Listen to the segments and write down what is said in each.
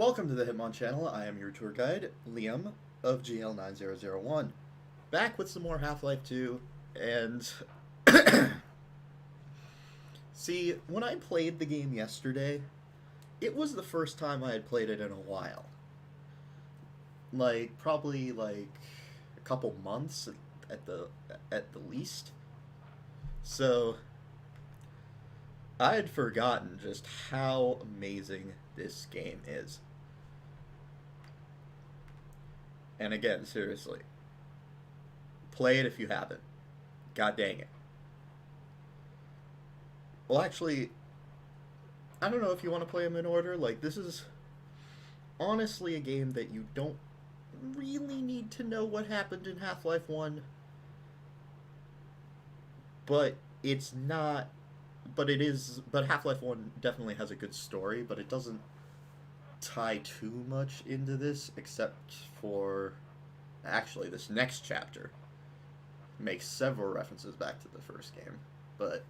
Welcome to the Hitmon channel. I am your tour guide, Liam of GL9001. Back with some more Half-Life 2, and see, when I played the game yesterday, it was the first time I had played it in a while. Probably a couple months at the least. So I had forgotten just how amazing this game is. And again, seriously, play it if you haven't. God dang it. Well, actually, I don't know if you want to play them in order. This is honestly a game that you don't really need to know what happened in Half-Life 1. But it's not... But Half-Life 1 definitely has a good story, but it doesn't tie too much into this, except for... Actually, this next chapter makes several references back to the first game, but...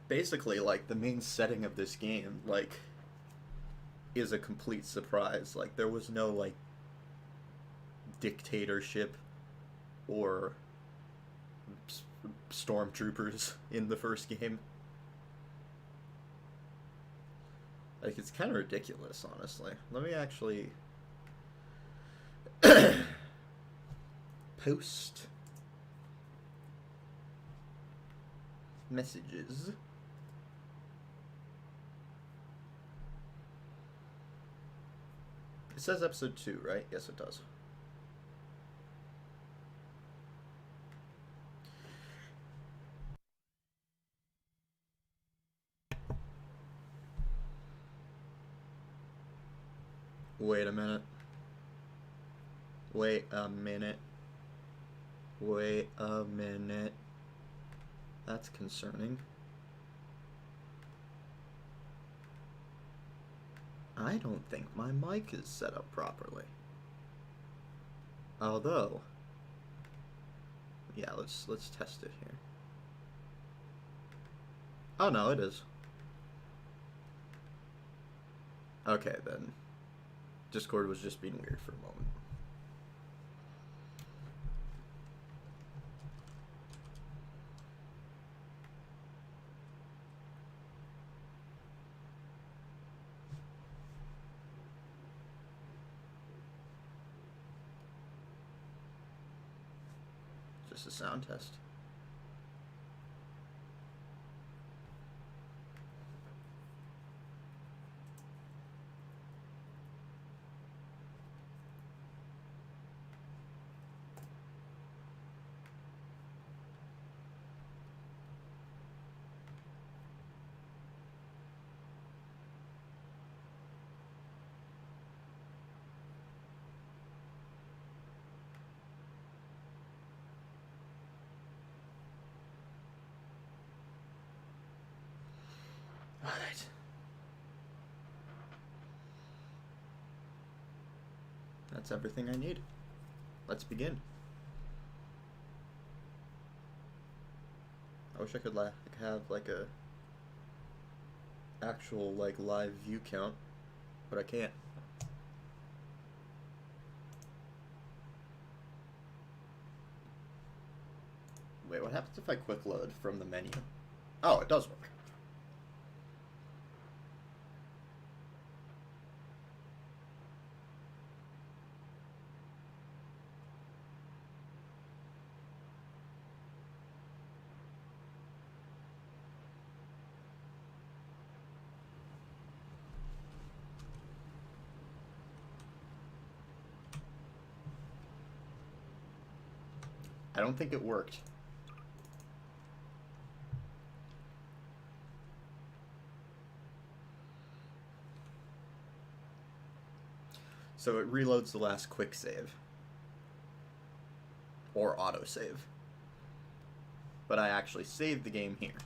Basically, the main setting of this game, is a complete surprise. There was no, dictatorship or stormtroopers in the first game. It's kind of ridiculous, honestly. Let me actually post messages. It says episode 2, right? Yes, it does. Wait a minute. Wait a minute. Wait a minute. That's concerning. I don't think my mic is set up properly. Although, yeah, let's test it here. Oh no, it is. Okay, then. Discord was just being weird for a moment. Just a sound test. Alright. That's everything I need. Let's begin. I wish I could have a actual live view count, but I can't. Wait, what happens if I quick load from the menu? Oh, it does work. I don't think it worked. So it reloads the last quick save. Or autosave. But I actually saved the game here.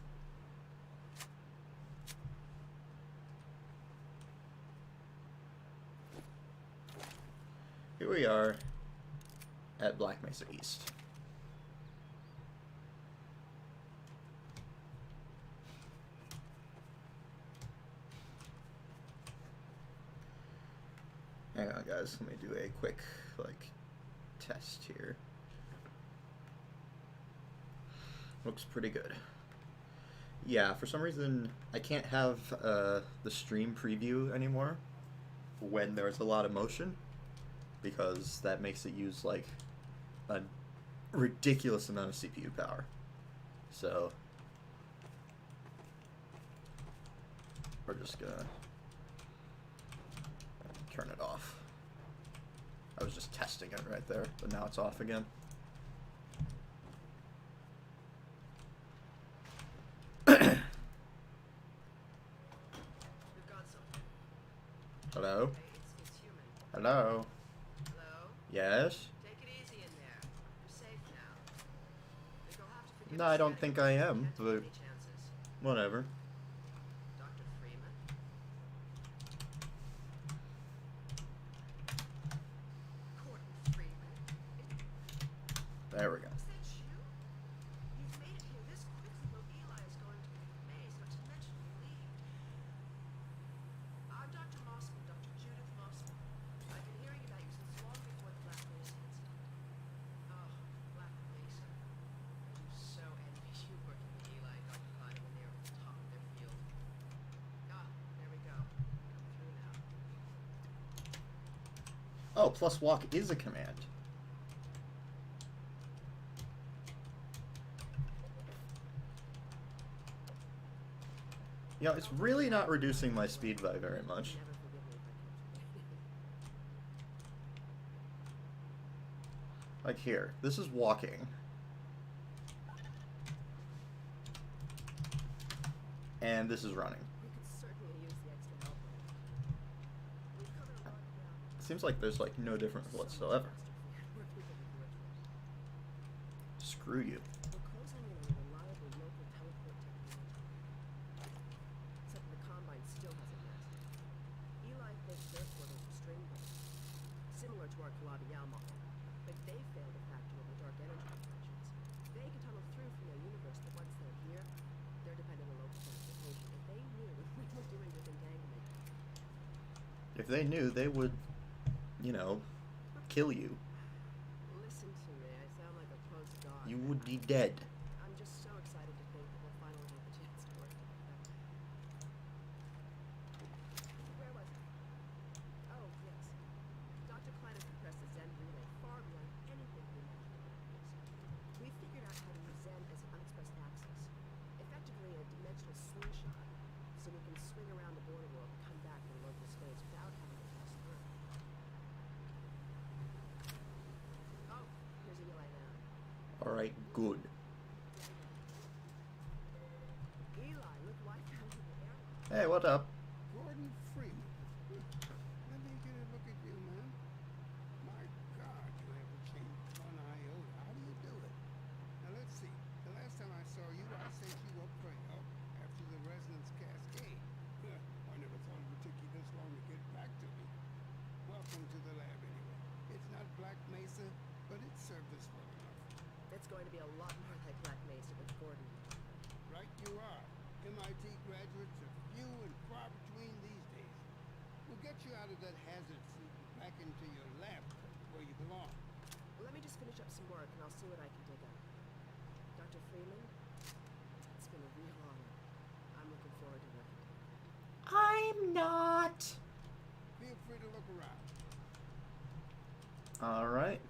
Here we are at Black Mesa East. Hang on, guys. Let me do a quick, like, test here. Looks pretty good. Yeah, for some reason, I can't have the stream preview anymore when there's a lot of motion, because that makes it use, like, a ridiculous amount of CPU power. So, we're just gonna turn it off. I was just testing it right there, but now it's off again. Hello? It's human. Hello? Hello? Yes? Take it easy in there. You're safe now. But you'll have to forgive No, the I don't think I schedule. am, Can't take but any chances. whatever. Dr. Freeman? Gordon Freeman? There we go. Is that you? You've made it here this quickly while Eli is going to be amazed, not to mention relieved. I'm Dr. Mossman, Dr. Judith Mossman. I've been hearing about you since long before the Black Mesa incident. Oh, Black Mesa. I do so envy you working with Eli and Dr. Klein when they were at the top of their field. Ah, there we go. Come through now. Oh, plus walk is a command. You know, it's really not reducing my speed by very much. Never forgive me if I catch you. Like here, this is walking. And this is running. We could certainly use the extra help. We've covered a lot of ground. Seems like there's like no difference whatsoever. Screw you. We're closing in on a reliable local teleport technology. Except the Combine still hasn't mastered it. Eli thinks their portals are string based, similar to our Calabi-Yau model, but they failed to factor in the dark energy reflections. They can tunnel through from their universe, but once they're here, they're dependent on local transportation. If they knew what we were doing with entanglement, If they knew, they would, you know, kill you. listen to me. I sound like a post-doc. You would be dead. I'm just so excited to think that we'll finally have the chance to work together. Where was I? Oh, yes. Dr. Klein has compressed the Zen relay far beyond anything we imagined in our case. We figured out how to use Zen as an unexpressed access, effectively a dimensional slingshot, so we can swing around the border world and come back in local space without having to pass through. Oh, here's Eli now. Alright, good. Eli, look what I found in the airlock. Hey, what up? Gordon Freeman. Let me get a look at you, man. My God, you haven't changed one iota. How do you do it? Now let's see. The last time I saw you, I sent you up for help after the resonance cascade. I never thought it would take you this long to get back to me. Welcome to the lab, anyway. It's not Black Mesa, but it served us well enough. It's going to be a lot more like Black Mesa with Gordon. Right you are. MIT graduates are few and far between these days. We'll get you out of that hazard suit and back into your lab where you belong. Let me just finish up some work and I'll see what I can dig up. Dr. Freeman, it's been a real honor. I'm looking forward to working together. I'm not. Feel free to look around. Alright.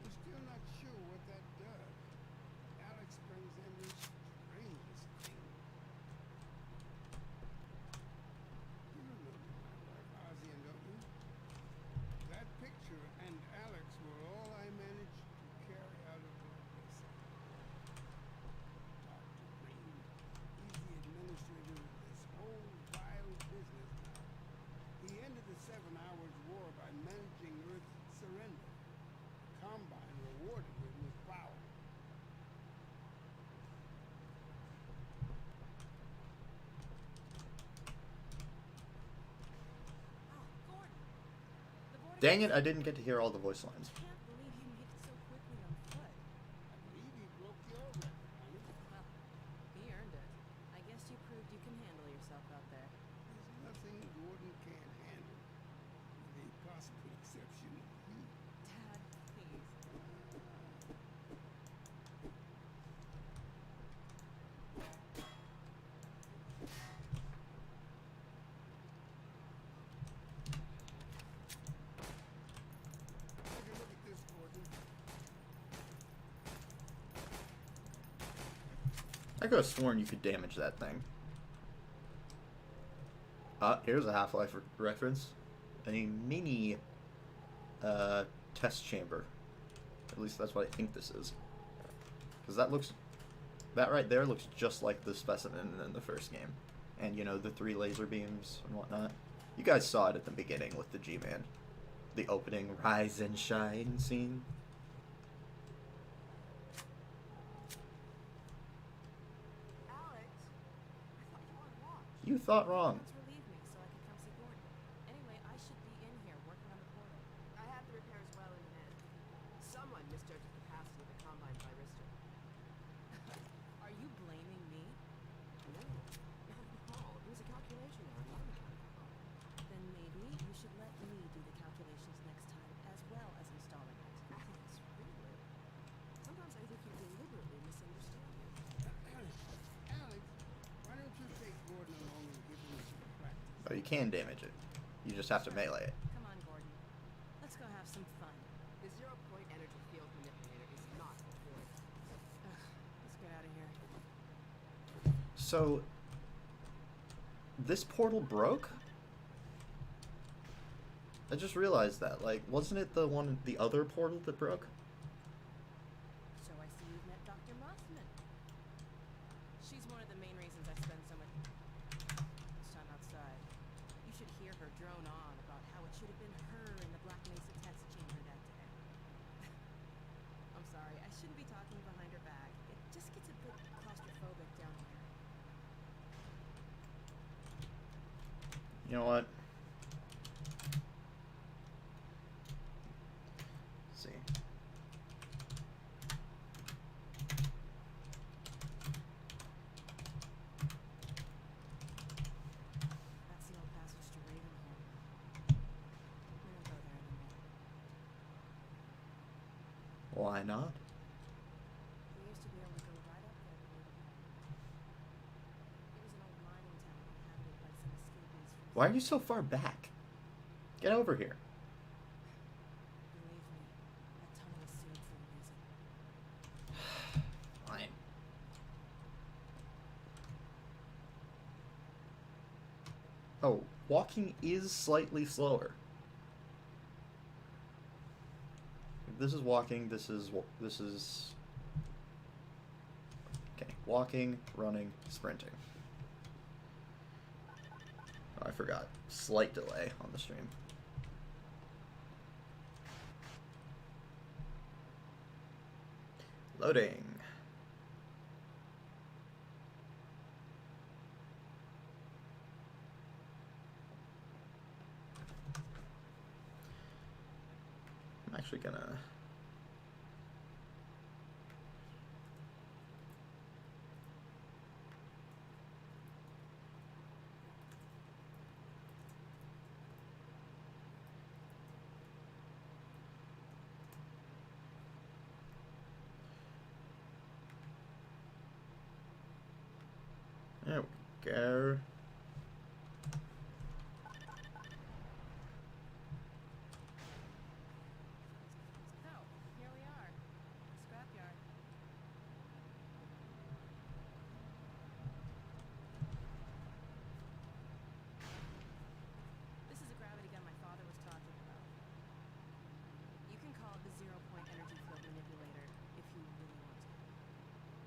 We're still not sure what that does. Alex brings in this strangest thing. You remember my wife Ozian, don't you? That picture and Alex were all I managed to carry out of the place. Dr. Green, he's the administrator of this whole wild business now. He ended the 7 Hours War by managing Earth's surrender. Combine rewarded him with power. Oh, Gordon. The border Dang it, I didn't get to hear all the voice lines. can't believe you made it so quickly on foot. I believe he broke your record, honey. Well, he earned it. I guess you proved I could have sworn you could damage that thing. Here's a Half-Life reference. A mini test chamber. At least that's what I think this is. Because that right there looks just like the specimen in the first game. And, you know, the 3 laser beams and whatnot. You guys saw it at the beginning with the G-Man. The opening Rise and Shine scene. Alex, I thought you were on watch. You thought wrong. Let's relieve me so I can come see Gordon. Anyway, I should be in here working on the portal. I have the repairs well in hand. Someone misjudged the capacity of the Combine thyristor. Are you blaming me? No, not at all. It was a calculation error, not a mechanical problem. Then maybe you should let me do the calculations next time as well as installing it. Alex, really? Sometimes I think you deliberately misunderstand me. Alex, why don't you take Gordon along and give him some practice? Oh, you can damage it. You just have to melee it. Come on, Gordon. Let's go have some fun. The zero-point energy field manipulator is not a toy. Let's get out of here. So, this portal broke? I just realized that. Like, wasn't it the other portal that broke? So I see you've met Dr. Mothman. She's one of the main reasons I spend so much time outside. You should hear her drone on about how it should have been her in the Black Mesa test chamber that day. I'm sorry, I shouldn't be talking behind her back. It just gets a bit claustrophobic down here. You know what? Let's see. That's the old passage to Ravenholm. We don't go there anymore. Why not? We used to be able to go right up there to Ravenholm. It was an old mining town inhabited by some escapees from... Why are you so far back? Get over here. Believe me, that tunnel is sealed for a reason. Fine. Oh, walking is slightly slower. If this is walking, this is okay. Walking, running, sprinting. Oh, I forgot. Slight delay on the stream. Loading. I'm actually gonna... There we go. Oh, here we are. The scrapyard. This is a gravity gun my father was talking about. You can call it the zero-point energy field manipulator if you really want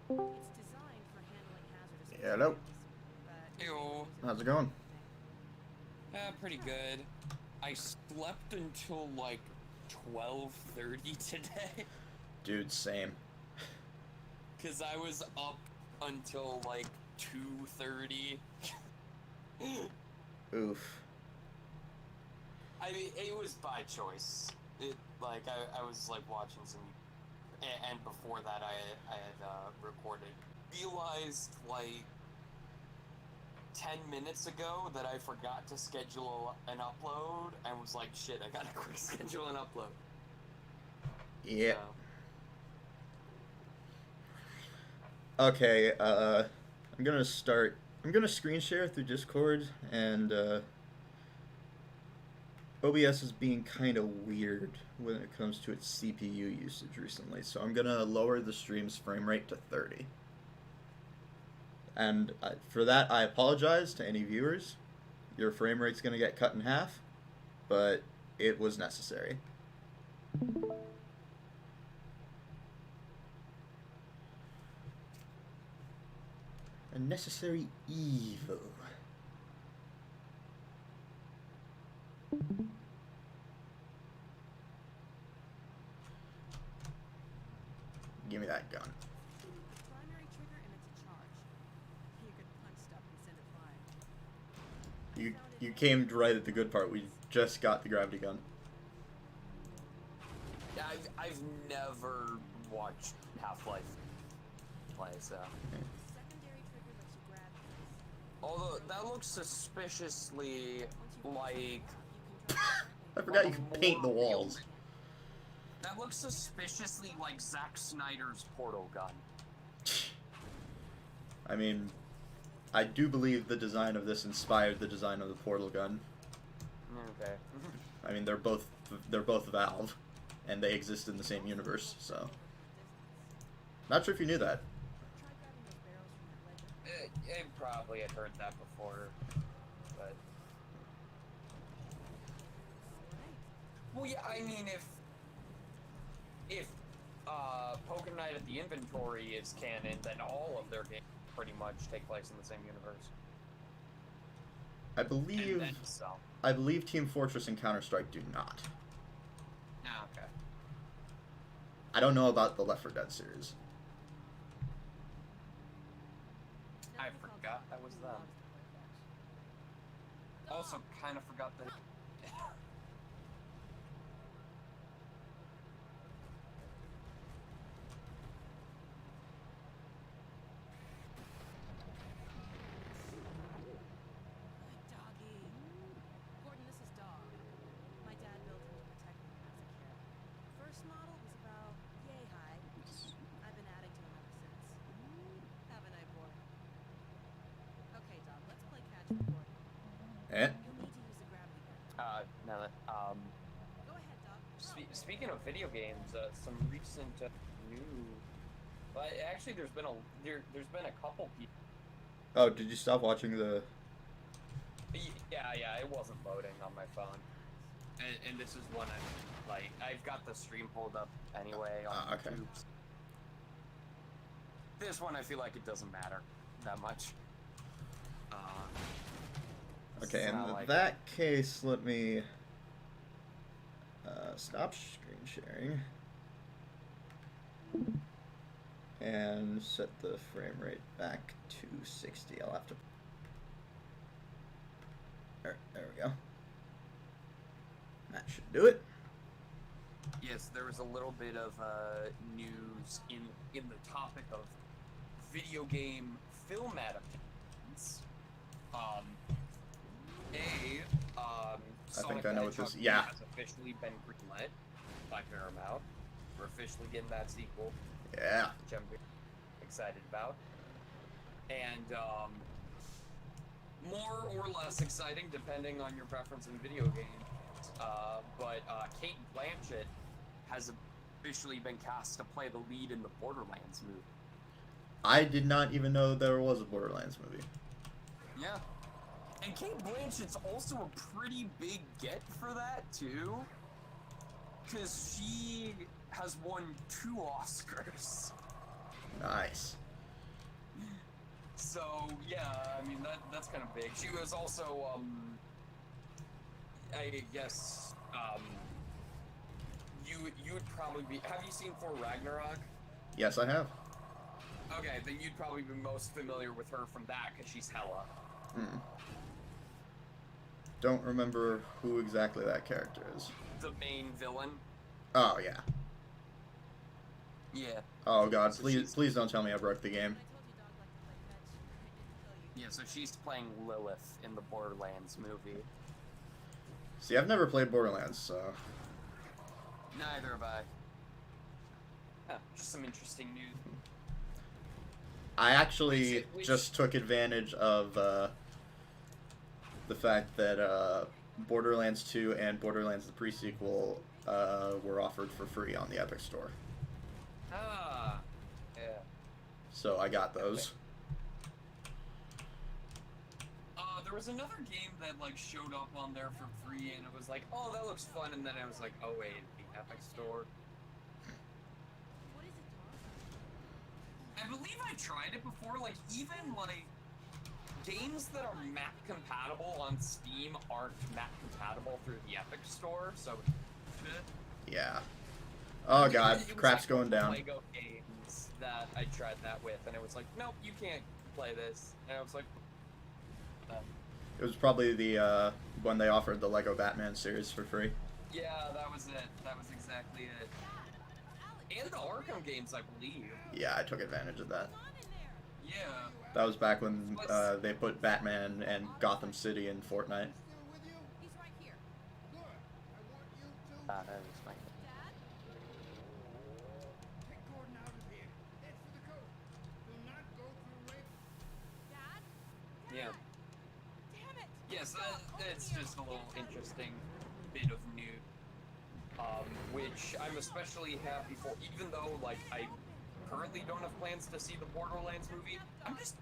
to. It's designed for handling hazardous Hello. materials, but Heyo. How's it going? Pretty good. I slept until like 12:30 today, Dude, same. cause I was up until like 2:30. Oof. I mean, it was by choice. Like I was like watching some, and before that I had recorded. Realized like 10 minutes ago that I forgot to schedule an upload, and was like, shit, I gotta quick schedule an upload. Yeah. So, Okay, I'm gonna screen share through Discord, and OBS is being kind of weird when it comes to its CPU usage recently, so I'm gonna lower the stream's frame rate to 30. And for that, I apologize to any viewers. Your frame rate's going to get cut in half, but it was necessary. A necessary evil. Give me that gun. The primary trigger and it's a charge. You could punch stuff and send it flying. You came right at the good part. We just got the gravity gun. Yeah, I've never watched Half-Life play, so. Secondary trigger lets you grab things. Although that looks suspiciously like You can drop I forgot you could paint the walls. that looks suspiciously like Zack Snyder's Portal gun. I mean, I do believe the design of this inspired the design of the portal gun. Okay. I mean, they're both Valve, and they exist in the same universe. So, not sure if you knew that. try grabbing those barrels from that ledge. I probably had heard that before, but well, yeah. I mean, if Pokémon Night at the Inventory is canon, then all of their games pretty much take place in the same universe. I believe And then some. I believe Team Fortress and Counter Strike do not. Ah, okay. I don't know about the Left 4 Dead series. I forgot that was them. Also, kind of forgot that. Good doggy. Gordon, this is Dog. My dad built him to protect me when I was a kid. First model was about yay high. I've been adding to him ever since. Haven't I, boy? Okay, Dog, let's play catch with Gordon. Eh? You'll need to use the gravity gun. No, Go ahead, Dog. speaking of video games, some recent news. But actually, there's been a couple people. Oh, did you stop watching the? Yeah, it wasn't loading on my phone. And this is one I've got the stream pulled up anyway on okay. YouTube. This one I feel like it doesn't matter that much. Okay, it's in not like- that case, let me stop screen sharing and set the frame rate back to 60. I'll have to. There we go. That should do it. Yes, there was a little bit of news in the topic of video game film adaptations. I Sonic think I know what the this. Hedgehog Yeah. has officially been greenlit by Paramount. We're officially getting that sequel, Yeah. which I'm very excited about. And more or less exciting depending on your preference in video games. But Kate Blanchett has officially been cast to play the lead in the Borderlands movie. I did not even know there was a Borderlands movie. Yeah. And Kate Blanchett's also a pretty big get for that, too. Because she has won 2 Oscars. Nice. So, yeah, I mean, that's kind of big. She was also, I guess, you would probably be... Have you seen Thor Ragnarok? Yes, I have. Okay, then you'd probably be most familiar with her from that, because she's Hela. Hmm. Don't remember who exactly that character is. The main villain. Oh yeah. Yeah. Oh god, So please she's- please don't tell me I broke the game. I told you Dog liked to play fetch. I didn't tell you. Yeah, so she's playing Lilith in the Borderlands movie. See, I've never played Borderlands, so Neither have I. Huh, just some interesting news. I actually Which- just took advantage of the fact that Borderlands 2 and Borderlands the pre-sequel were offered for free on the Epic Store. Ah, yeah. So I got those. there was another game that like showed up on there for free, and it was like, oh, that looks fun, and then I was like, oh wait, the Epic Store. What is it, Tom? I believe I tried it before. Like even like games that are map compatible on Steam aren't map compatible through the Epic Store, so. Yeah. Oh god, It was crap's like going down. Lego games that I tried that with, and it was like, nope, you can't play this, and I was like. It was probably the when they offered the Lego Batman series for free. Yeah, that was it. That was exactly it. And the Arkham games, I believe. Yeah, I took advantage of that. Come on in there. Yeah. That was back when they put Batman and Gotham City in Fortnite. Still with you? He's right here. Good. I want you to Dad? take Gordon out of here. Head for the coast. Do not go through Lake. Dad? Yeah. Damn it! Yes, Open it's the just a little door. interesting bit of news. Which I'm especially happy for, even though, like, I currently don't have plans to see the Borderlands movie. I'm just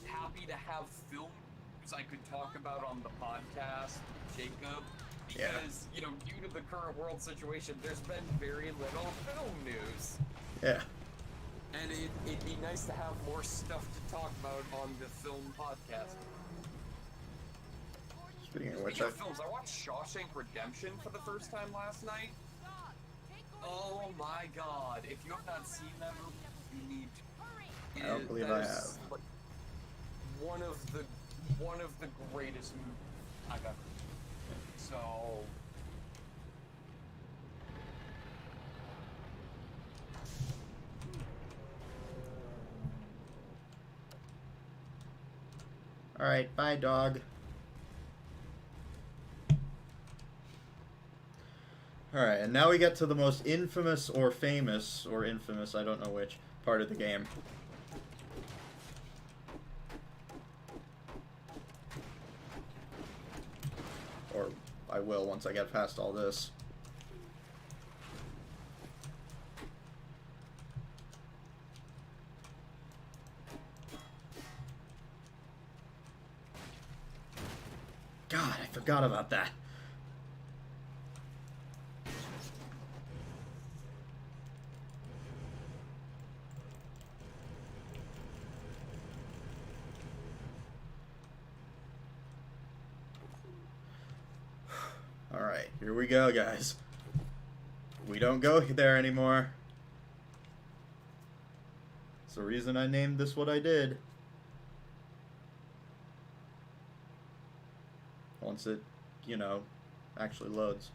happy to have film news I could talk about on the podcast, Jacob, because, you know, due to the current world situation, there's been very little film news. Yeah. And it'd be nice to have more stuff to talk about on the film podcast. Speaking of which, Speaking of films, I watched Shawshank Redemption for the first time last night. Dog, take Gordon Oh away. my god, if you have not seen that movie, you need to. Hurry! I don't believe I That is, have. like, one of the greatest movies I've ever seen. So alright, bye dog. Alright, and now we get to the most infamous or famous, or infamous, I don't know which, part of the game. Or I will once I get past all this. God, I forgot about that. Alright, here we go, guys. We don't go there anymore. It's the reason I named this what I did. Once it, you know, actually loads.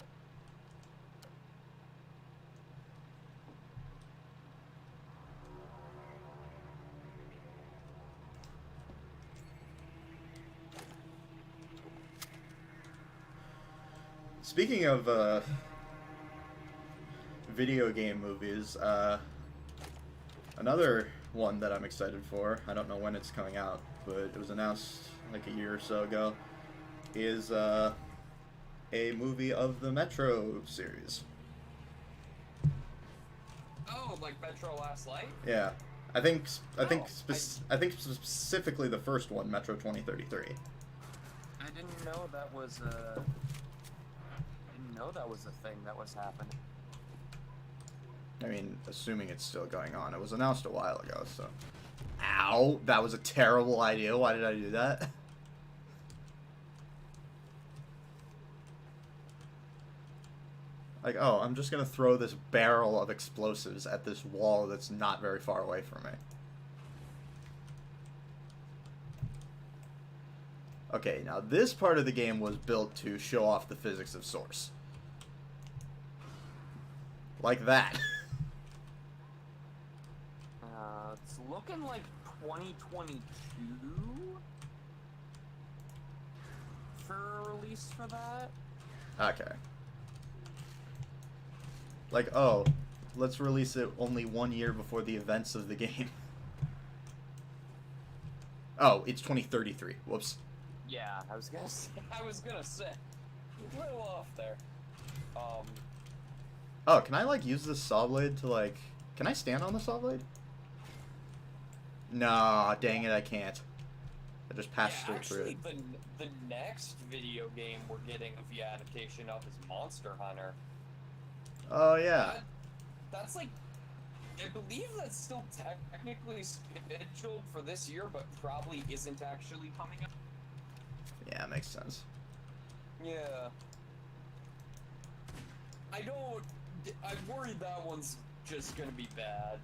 Speaking of video game movies, another one that I'm excited for, I don't know when it's coming out, but it was announced like a year or so ago, is a movie of the Metro series. oh, like Metro Last Light? Yeah, I think Oh, I think specifically the first one, Metro 2033. I didn't know that was a. I didn't know that was a thing that was happening. I mean, assuming it's still going on. It was announced a while ago, so. Ow! That was a terrible idea. Why did I do that? Like, oh, I'm just gonna throw this barrel of explosives at this wall that's not very far away from me. Okay, now this part of the game was built to show off the physics of Source. Like that. It's looking like 2022 for a release for that. Okay. Like, oh, let's release it only 1 year before the events of the game. Oh, it's 2033. Whoops. Yeah, I was gonna say, a little off there. Oh, can I, like, use this saw blade to, like... Can I stand on the saw blade? Nah, dang it, I can't. I just passed Yeah, straight through actually, it. the next video game we're getting via adaptation of is Monster Hunter. Oh yeah. That's like, I believe that's still technically scheduled for this year, but probably isn't actually coming up. Yeah, makes sense. Yeah. I'm worried that one's just gonna be bad.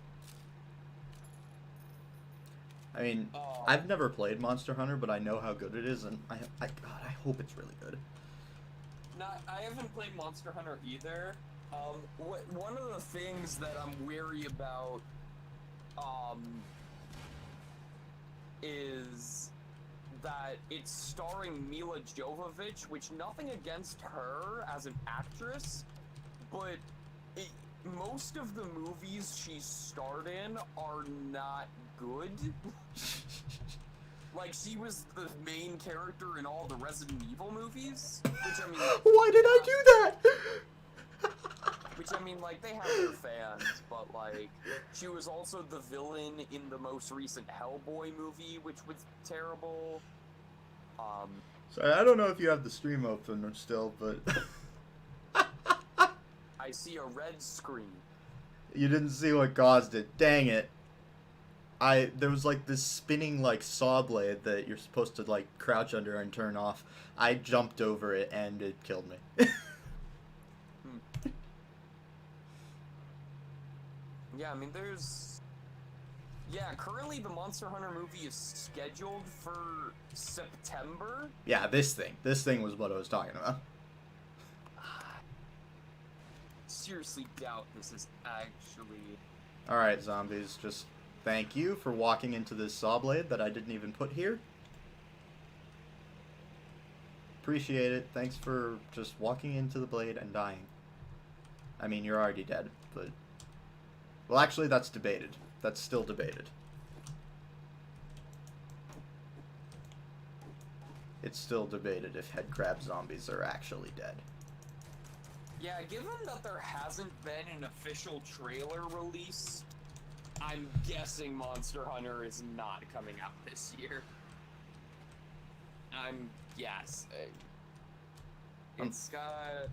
I mean, Oh. I've never played Monster Hunter, but I know how good it is, and God, I hope it's really good. I haven't played Monster Hunter either. One of the things that I'm wary about, is that it's starring Mila Jovovich, which nothing against her as an actress, but most of the movies she starred in are not good. Like, she was the main character in all the Resident Evil movies, which I mean... Why did I do that? Which, I mean, like, they have their fans, but, like, she was also the villain in the most recent Hellboy movie, which was terrible. Sorry, I don't know if you have the stream open still, but... I see a red screen. You didn't see what caused it. Dang it. There was, like, this spinning, like, saw blade that you're supposed to, like, crouch under and turn off. I jumped over it, and it killed me. Yeah, I mean, there's... Yeah, currently the Monster Hunter movie is scheduled for September. Yeah, this thing was what I was talking about. Seriously doubt this is actually... Alright, zombies, just thank you for walking into this saw blade that I didn't even put here. Appreciate it. Thanks for just walking into the blade and dying. I mean, you're already dead, but... Well, actually, that's debated. That's still debated. It's still debated if headcrab zombies are actually dead. Yeah, given that there hasn't been an official trailer release, I'm guessing Monster Hunter is not coming out this year. Yes. It's got...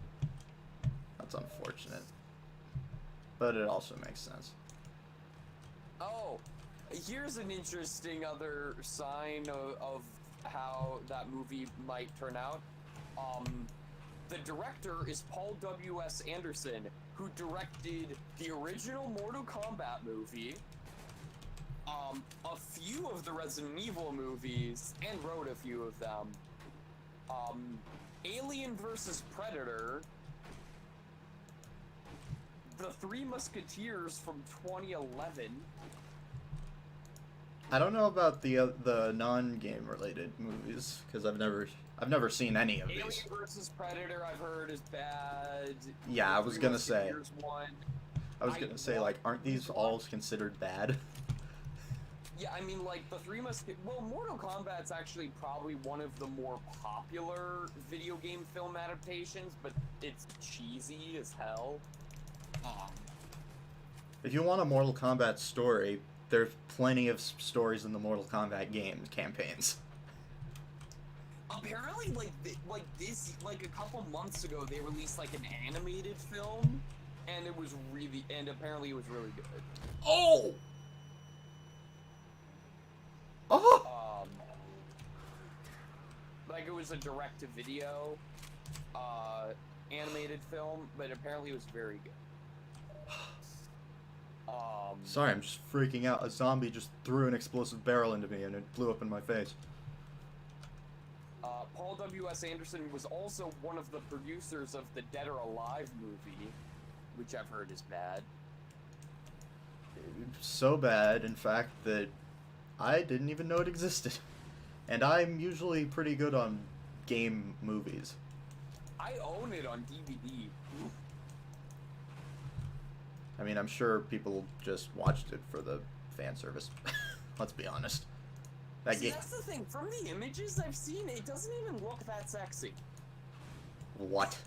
That's unfortunate. But it also makes sense. Oh, here's an interesting other sign of how that movie might turn out. The director is Paul W.S. Anderson, who directed the original Mortal Kombat movie, a few of the Resident Evil movies, and wrote a few of them. Alien vs. Predator, The Three Musketeers from 2011. I don't know about the non-game related movies because I've never seen any of Alien these. vs. Predator, I've heard, is bad. Yeah, I was gonna say. One. Like, aren't these all considered bad? Yeah, I mean, like, the Three Musketeers... Well, Mortal Kombat's actually probably one of the more popular video game film adaptations, but it's cheesy as hell. If you want a Mortal Kombat story, there's plenty of stories in the Mortal Kombat game campaigns. Apparently, a couple months ago, they released, like, an animated film, and apparently it was really good. Oh! Oh! Like, it was a direct-to-video, animated film, but apparently it was very good. Sorry, I'm just freaking out. A zombie just threw an explosive barrel into me and it blew up in my face. Paul W.S. Anderson was also one of the producers of the Dead or Alive movie, which I've heard is bad. So bad, in fact, that I didn't even know it existed. And I'm usually pretty good on game movies. I own it on DVD. I mean, I'm sure people just watched it for the fan service. Let's be honest. That See, game. that's the thing. From the images I've seen, it doesn't even look that sexy. What?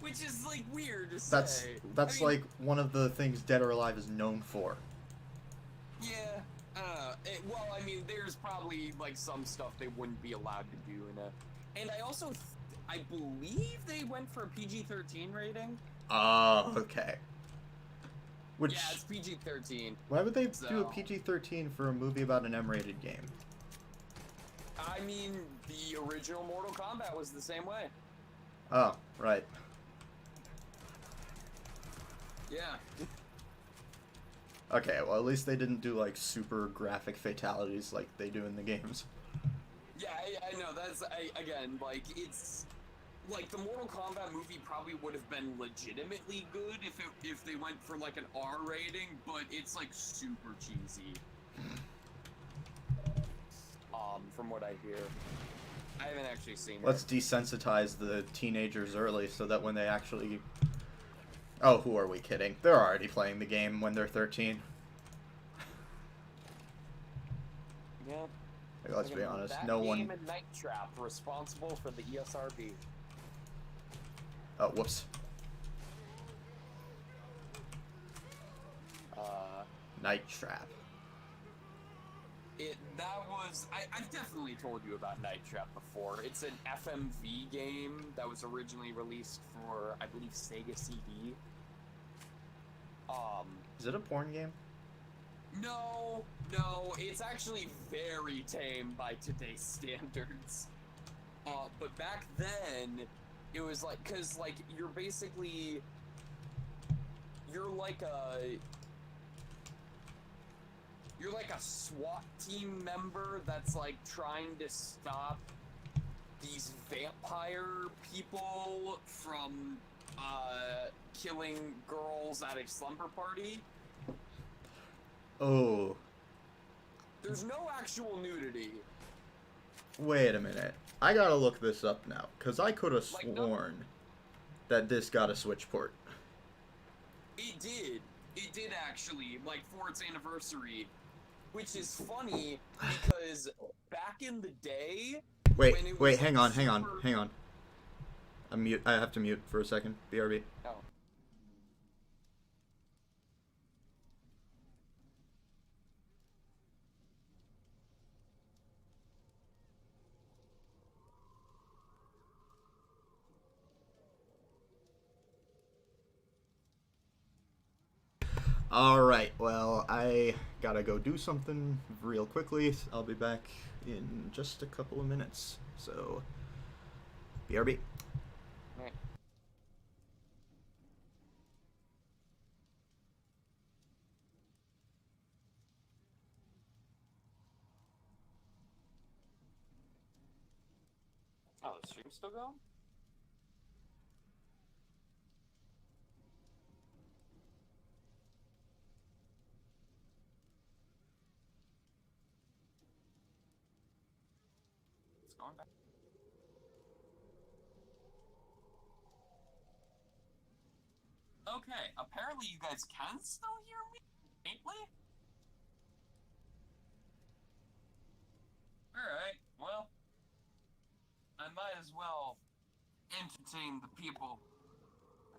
Which is, like, weird to say. That's I mean, like one of the things Dead or Alive is known for. Yeah, well, I mean, there's probably like some stuff they wouldn't be allowed to do in a. And I also, I believe they went for a PG-13 rating. Oh, okay. Which, Yeah, it's PG-13. why would they do a So- PG-13 for a movie about an M-rated game? I mean, the original Mortal Kombat was the same way. Oh, right. Yeah. Okay, well, at least they didn't do, like, super graphic fatalities like they do in the games. Yeah, I know. That's again, like, it's like the Mortal Kombat movie probably would have been legitimately good if they went for like an R rating, but it's like super cheesy. From what I hear, I haven't actually seen Let's it. desensitize the teenagers early so that when they actually... Oh, who are we kidding? They're already playing the game when they're 13. Yeah. Like, let's be honest, that no game one... and Night Trap responsible for the ESRB. Oh, whoops. Night Trap. I've definitely told you about Night Trap before. It's an FMV game that was originally released for, I believe, Sega CD. Is it a porn game? No, it's actually very tame by today's standards. But back then, it was like, cause like, you're like a SWAT team member that's like trying to stop these vampire people from killing girls at a slumber party. Oh, There's no actual nudity. wait a minute. I gotta look this up now, because I could have Like, no- sworn that this got a Switch port. It did. It did actually, like for its anniversary. Which is funny because back in the day, when it was, Wait, like, hang on. super- I have to mute for a second. BRB. Oh. Alright, well, I gotta go do something real quickly. I'll be back in just a couple of minutes. So, BRB. Right. Oh, the stream's still going? It's going back. Okay, apparently you guys can still hear me faintly? Alright, well, I might as well entertain the people.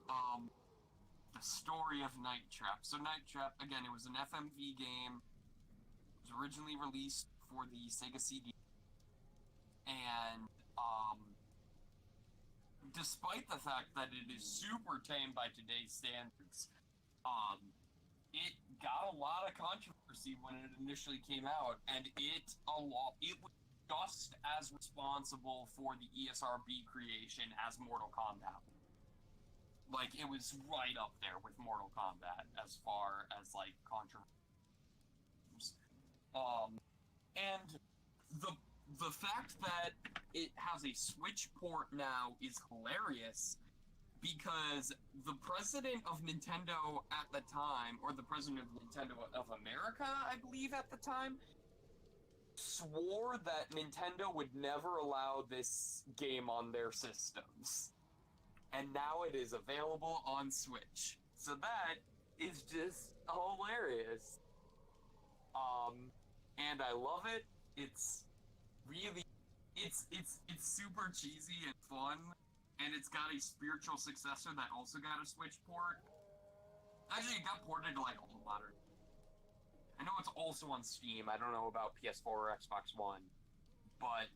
The story of Night Trap. So Night Trap, again, it was an FMV game. It was originally released for the Sega CD. And, despite the fact that it is super tame by today's standards, it got a lot of controversy when it initially came out, and it was just as responsible for the ESRB creation as Mortal Kombat. Like, it was right up there with Mortal Kombat as far as, like, controversy. And the fact that it has a Switch port now is hilarious, because the president of Nintendo at the time, or the president of Nintendo of America, I believe at the time, swore that Nintendo would never allow this game on their systems. And now it is available on Switch. So that is just hilarious. And I love it. It's really, it's super cheesy and fun. And it's got a spiritual successor that also got a Switch port. Actually, it got ported to like all the modern. I know it's also on Steam. I don't know about PS4 or Xbox One, but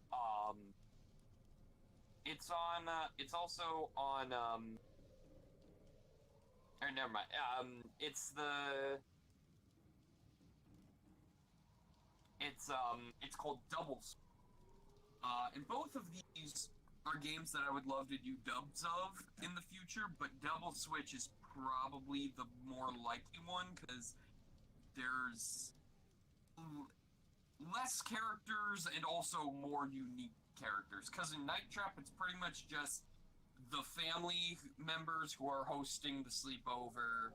it's on. It's also on. Or never mind. It's the. It's called Double. And both of these are games that I would love to do dubs of in the future, but Double Switch is probably the more likely one because there's less characters and also more unique characters. Because in Night Trap, it's pretty much just the family members who are hosting the sleepover,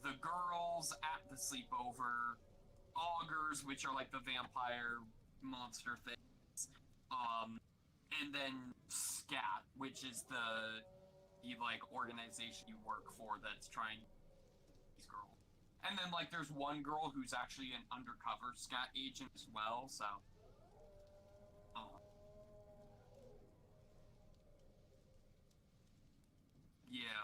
the girls at the sleepover, augurs, which are like the vampire monster things, and then SCAT, which is the like organization you work for that's trying these girls. And then like there's one girl who's actually an undercover SCAT agent as well, so yeah.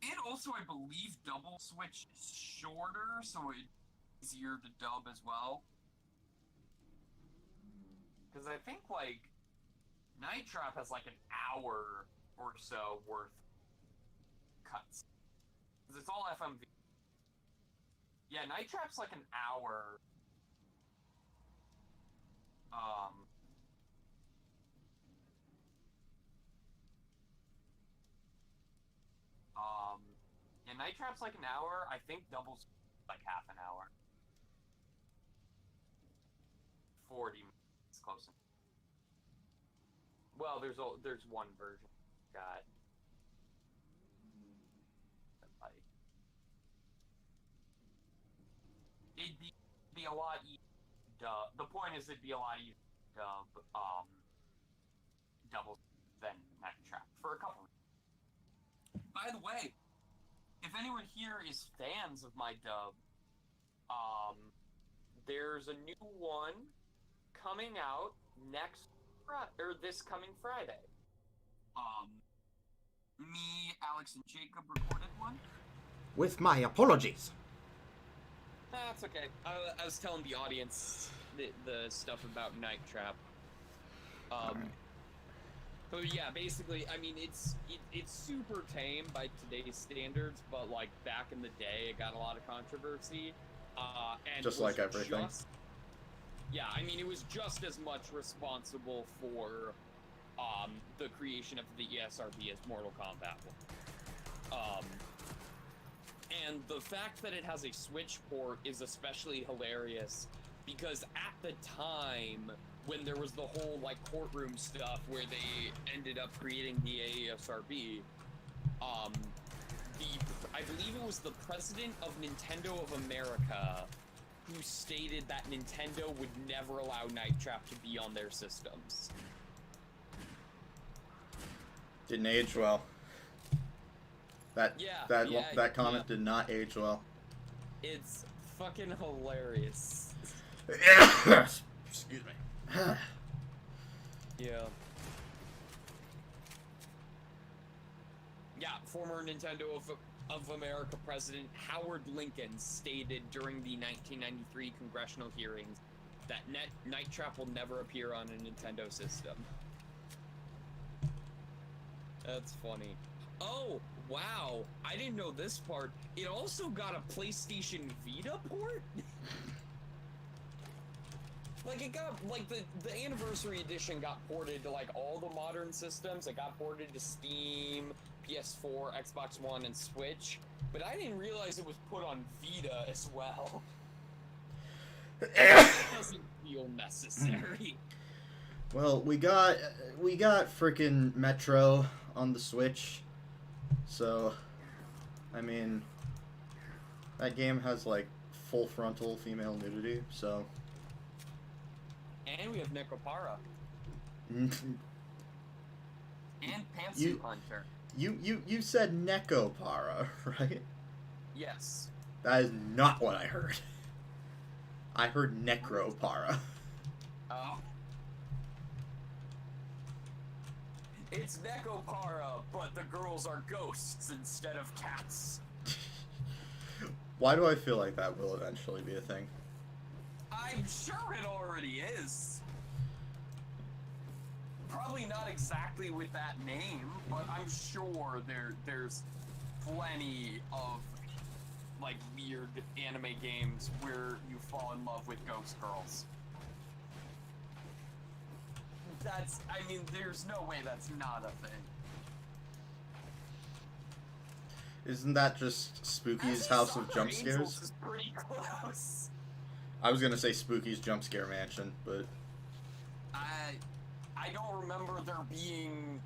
And also, I believe Double Switch is shorter, so it's easier to dub as well. Because I think, like, Night Trap has, like, an hour or so worth cuts. Because it's all FMV. Yeah, Night Trap's, like, an hour. Yeah, Night Trap's like an hour. I think Double's like half an hour. 40 minutes, close enough. Well, there's one version. Got like it'd be a lot easier. The point is, it'd be a lot easier to dub Double than Night Trap for a couple reasons. By the way, if anyone here is fans of my dub, there's a new one coming out this coming Friday. Me, Alex, and Jacob recorded one. With my apologies. That's okay. I was telling the audience the stuff about Night Trap. But yeah, basically, I mean, it's super tame by today's standards, but like back in the day, it got a lot of controversy. And just like everything. Yeah, I mean, it was just as much responsible for the creation of the ESRB as Mortal Kombat was. And the fact that it has a Switch port is especially hilarious because at the time when there was the whole like courtroom stuff where they ended up creating the ESRB, I believe it was the president of Nintendo of America who stated that Nintendo would never allow Night Trap to be on their systems. Didn't age well. That comment did not age well. It's fucking hilarious. Excuse me. Yeah. Yeah, former Nintendo of America President Howard Lincoln stated during the 1993 congressional hearings that Night Trap will never appear on a Nintendo system. That's funny. Oh, wow. I didn't know this part. It also got a PlayStation Vita port? Like, it got, like, the Anniversary Edition got ported to, like, all the modern systems. It got ported to Steam, PS4, Xbox One, and Switch. But I didn't realize it was put on Vita as well. It doesn't feel necessary. Well, we got frickin' Metro on the Switch, so, I mean, that game has, like, full frontal female nudity, so... And we have Necropara. And Pantsuit Hunter. You said Necopara, right? Yes. That is not what I heard. I heard Necropara. Oh. It's Necopara, but the girls are ghosts instead of cats. Why do I feel like that will eventually be a thing? I'm sure it already is. Probably not exactly with that name, but I'm sure there's plenty of like weird anime games where you fall in love with ghost girls. I mean, there's no way that's not a thing. Isn't that just Spooky's Actually, House of Summer Jump Angels Scares? is pretty close. I was gonna say Spooky's Jump Scare Mansion, but I don't remember there being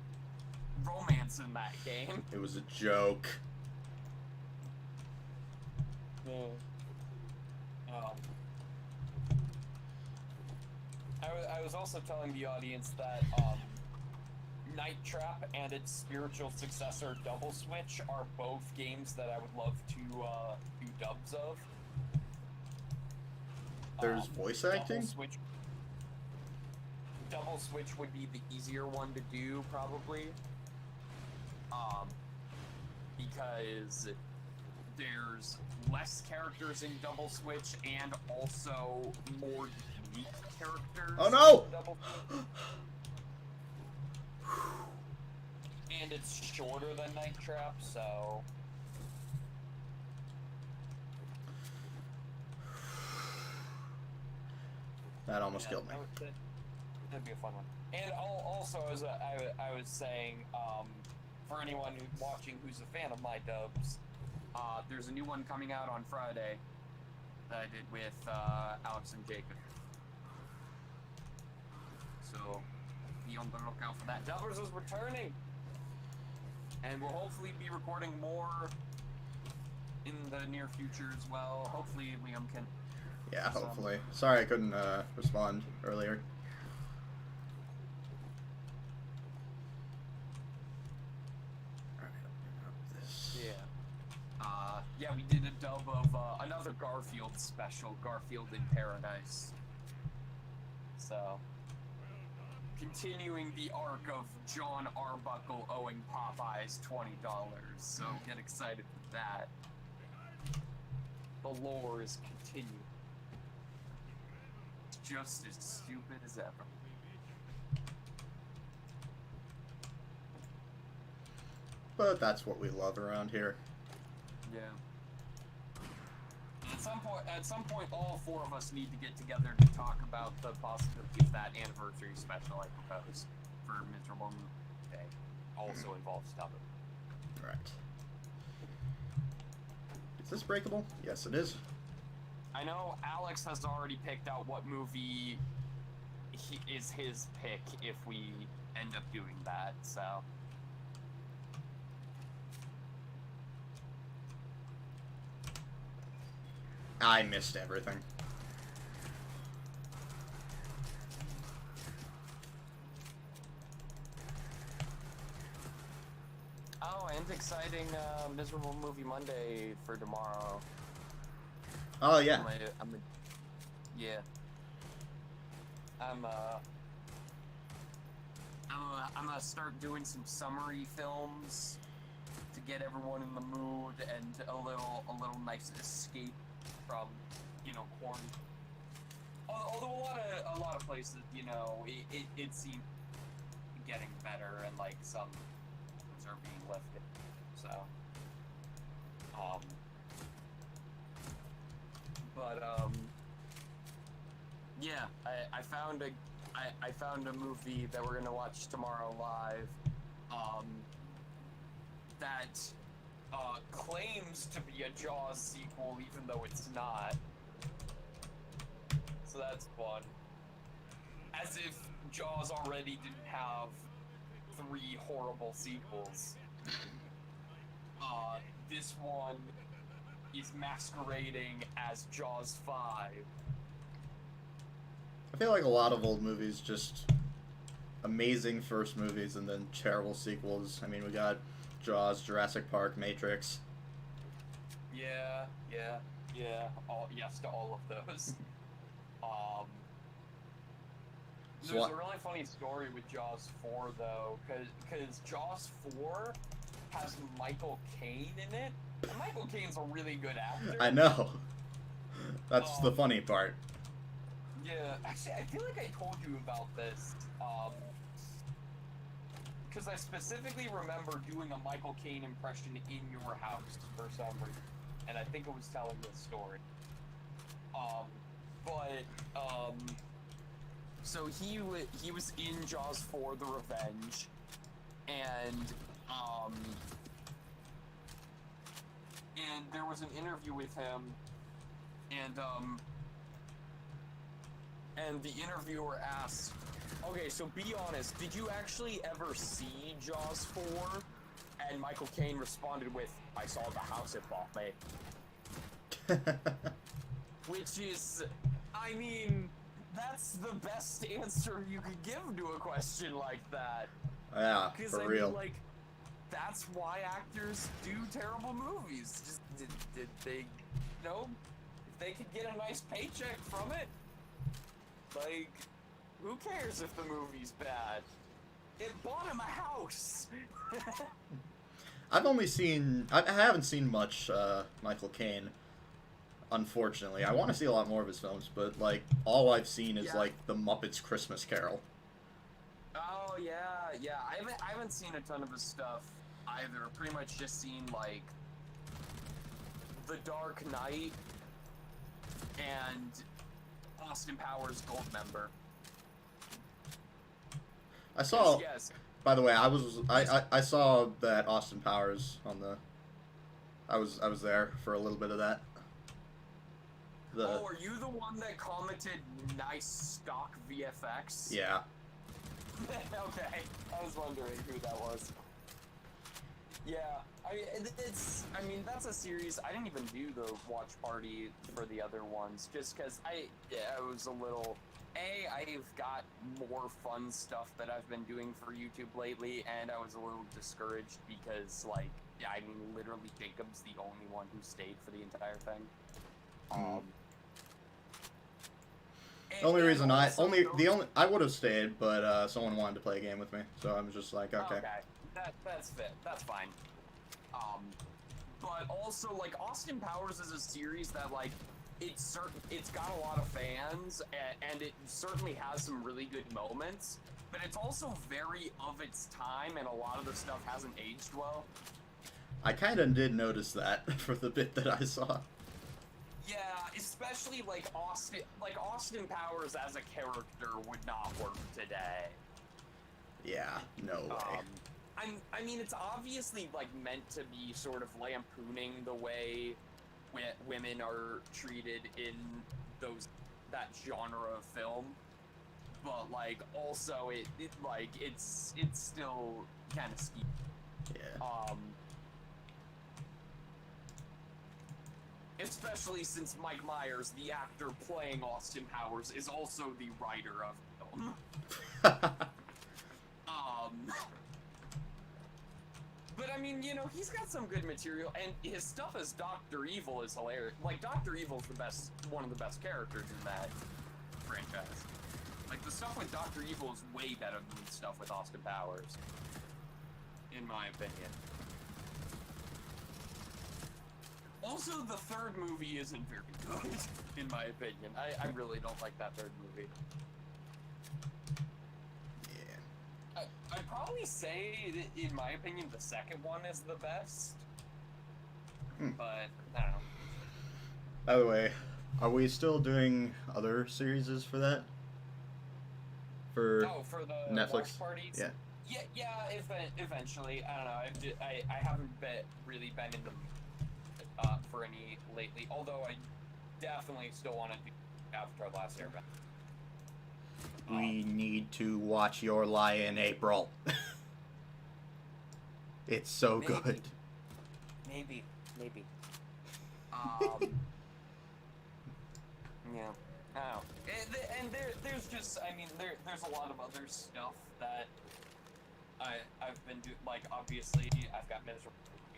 romance in that game. it was a joke. I was also telling the audience that Night Trap and its spiritual successor Double Switch are both games that I would love to do dubs of. There's voice acting? Double Switch would be the easier one to do, probably. Because there's less characters in Double Switch and also more unique characters. Oh no! in Double Switch. And it's shorter than Night Trap, so... That almost killed me. That'd be a fun one. And also, as I was saying, for anyone watching who's a fan of my dubs, there's a new one coming out on Friday that I did with Alex and Jacob. So be on the lookout for that. Dubbers is returning, and we'll hopefully be recording more in the near future as well. Hopefully Liam can. Yeah, hopefully. Sorry I couldn't respond earlier. Yeah, we did a dub of another Garfield special, Garfield in Paradise. So, continuing the arc of John Arbuckle owing Popeyes $20, so get excited for that. The lore is continuing. It's just as stupid as ever. But that's what we love around here. Yeah. At some point, all four of us need to get together to talk about the possibility of that anniversary special I proposed for Miserable Movie Day. Also involves dubbing. Right. Is this breakable? Yes, it is. I know Alex has already picked out what movie is his pick if we end up doing that, so... I missed everything. Oh, and exciting Miserable Movie Monday for tomorrow. Oh, yeah. Yeah. I'm gonna start doing some summary films to get everyone in the mood and a little nice escape from, quarantine. Although a lot of places, it seems getting better and like some things are being lifted. So, yeah, I found a movie that we're gonna watch tomorrow live, that claims to be a Jaws sequel even though it's not. So that's fun. As if Jaws already didn't have 3 horrible sequels. This one is masquerading as Jaws 5. I feel like a lot of old movies just amazing first movies and then terrible sequels. I mean, we got Jaws, Jurassic Park, Matrix. Yeah. Yes to all of those. There's a really funny story with Jaws 4 though, because Jaws 4 has Michael Caine in it, And Michael Caine's a really good actor. I know. That's the funny part. Yeah, actually, I feel like I told you about this, because I specifically remember doing a Michael Caine impression in your house for some reason, and I think it was telling this story. So he was in Jaws 4: The Revenge, and there was an interview with him, and the interviewer asked, okay, so be honest, did you actually ever see Jaws 4? And Michael Caine responded with, I saw the house it bought me. Which is, I mean, that's the best answer you could give to a question like that. Yeah, Because for I real. mean, like, that's why actors do terrible movies. Just did they, you know, if they could get a nice paycheck from it, like, who cares if the movie's bad? It bought him a house. I haven't seen much Michael Caine, unfortunately. I want to see a lot more of his films, but, like, all I've seen is, Yeah. like, The Muppets Christmas Carol. Oh yeah. I haven't seen a ton of his stuff either. Pretty much just seen like The Dark Knight and Austin Powers Goldmember. I saw, Yes. by the way, I saw that Austin Powers on the, I was there for a little bit of that. Oh, are you the one that commented nice stock VFX? Yeah. Okay, I was wondering who that was. Yeah, I mean that's a series. I didn't even do the watch party for the other ones, just because I was a little. I've got more fun stuff that I've been doing for YouTube lately, and I was a little discouraged because, like, yeah, I mean, literally Jacob's the only one who stayed for the entire thing. Only reason I also I would have stayed, but someone wanted to play a game with me, so I'm just like, okay. That's fit. That's fine. But also, like, Austin Powers is a series that, like, it's got a lot of fans, and it certainly has some really good moments, but it's also very of its time, and a lot of the stuff hasn't aged well. I kind of did notice that for the bit that I saw. Yeah, especially like Austin Powers as a character would not work today. Yeah, no way. I mean, it's obviously like meant to be sort of lampooning the way women are treated in that genre of film, but like also it's still kind of ski. Yeah. Especially since Mike Myers, the actor playing Austin Powers, is also the writer of the film. But I mean, you know, he's got some good material, and his stuff as Dr. Evil is hilarious. Like, Dr. Evil's one of the best characters in that franchise. Like, the stuff with Dr. Evil is way better than the stuff with Austin Powers, in my opinion. Also, the third movie isn't very good, in my opinion. I really don't like that third movie. Yeah. I'd probably say that, in my opinion, the second one is the best. But, I don't know. By the way, are we still doing other series for that? For For the Netflix? watch parties? Yeah. Yeah, eventually. I don't know. I haven't really been in the for any lately. Although I definitely still want to do Avatar: The Last Airbender. We need to watch Your Lie in April. It's so Maybe. good. Maybe. Yeah. I don't know. And there's just, I mean, there's a lot of other stuff that I've been doing. Like, obviously, I've got Miserable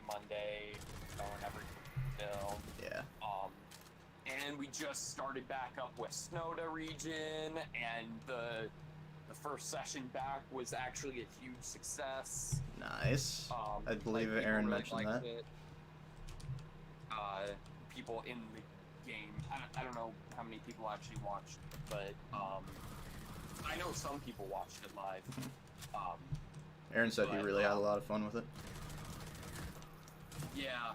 Monday going every still. Yeah. And we just started back up with Snowda region, and the first session back was actually a huge success. Nice. I believe people Aaron really mentioned liked that. it. people in the game. I don't know how many people actually watched, but I know some people watched it live. Aaron said he But, really had a lot of fun with it. Yeah,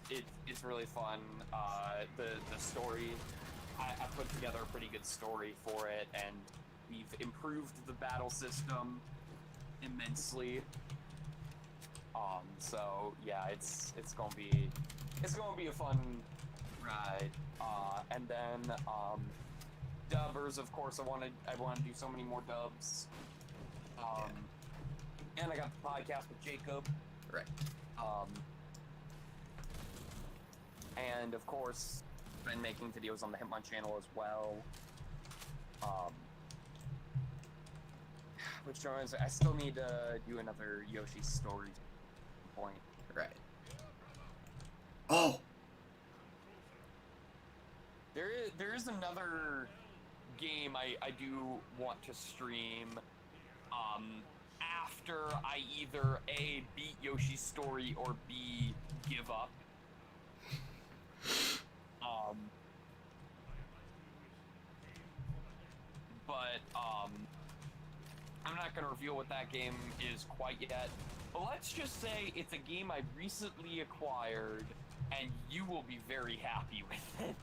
it's really fun. The story, I put together a pretty good story for it, and we've improved the battle system immensely. So yeah, it's gonna be a fun ride. And then dubbers, of course, I want to do so many more dubs. And I got the podcast with Jacob. Right. And of course, been making videos on the Hitmon channel as well. Which reminds me, I still need to do another Yoshi's Story point. Right. Oh! There is another game I do want to stream after I either A, beat Yoshi's Story, or B, give up. But I'm not gonna reveal what that game is quite yet. But let's just say it's a game I recently acquired, and you will be very happy with it.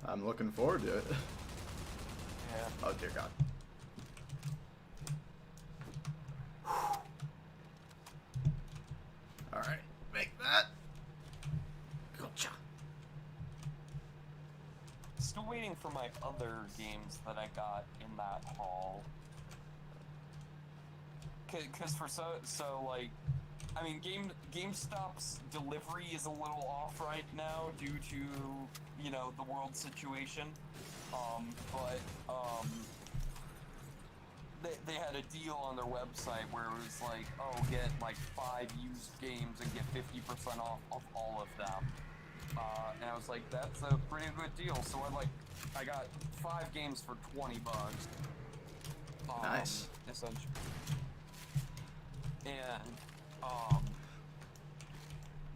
I'm looking forward to it. Yeah. Oh dear God. Alright, make that. Gotcha. Still waiting for my other games that I got in that haul. Cause for like, I mean, GameStop's delivery is a little off right now due to, you know, the world situation. They had a deal on their website where it was like, oh, get like 5 used games and get 50% off of all of them. And I was like, that's a pretty good deal. So I got 5 games for $20. Nice. Essentially. And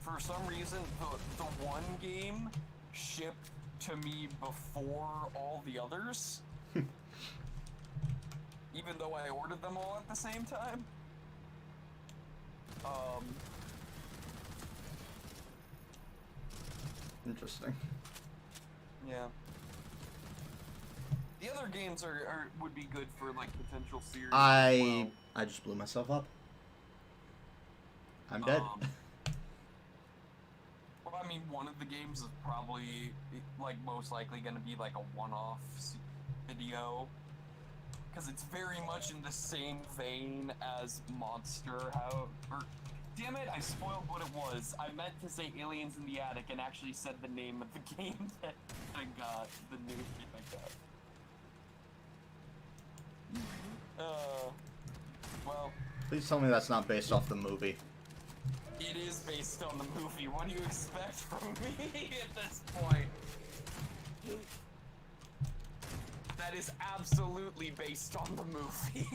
for some reason, the one game shipped to me before all the others. Even though I ordered them all at the same time. Interesting. Yeah. The other games would be good for like potential series. I just blew myself up. I'm dead. Well, I mean, one of the games is probably like most likely going to be like a one-off video. Because it's very much in the same vein as Monster. Damn it, I spoiled what it was. I meant to say Aliens in the Attic and actually said the name of the game that I got. The new game I got. Well. Please tell me that's not based off the movie. It is based on the movie. What do you expect from me at this point? That is absolutely based on the movie.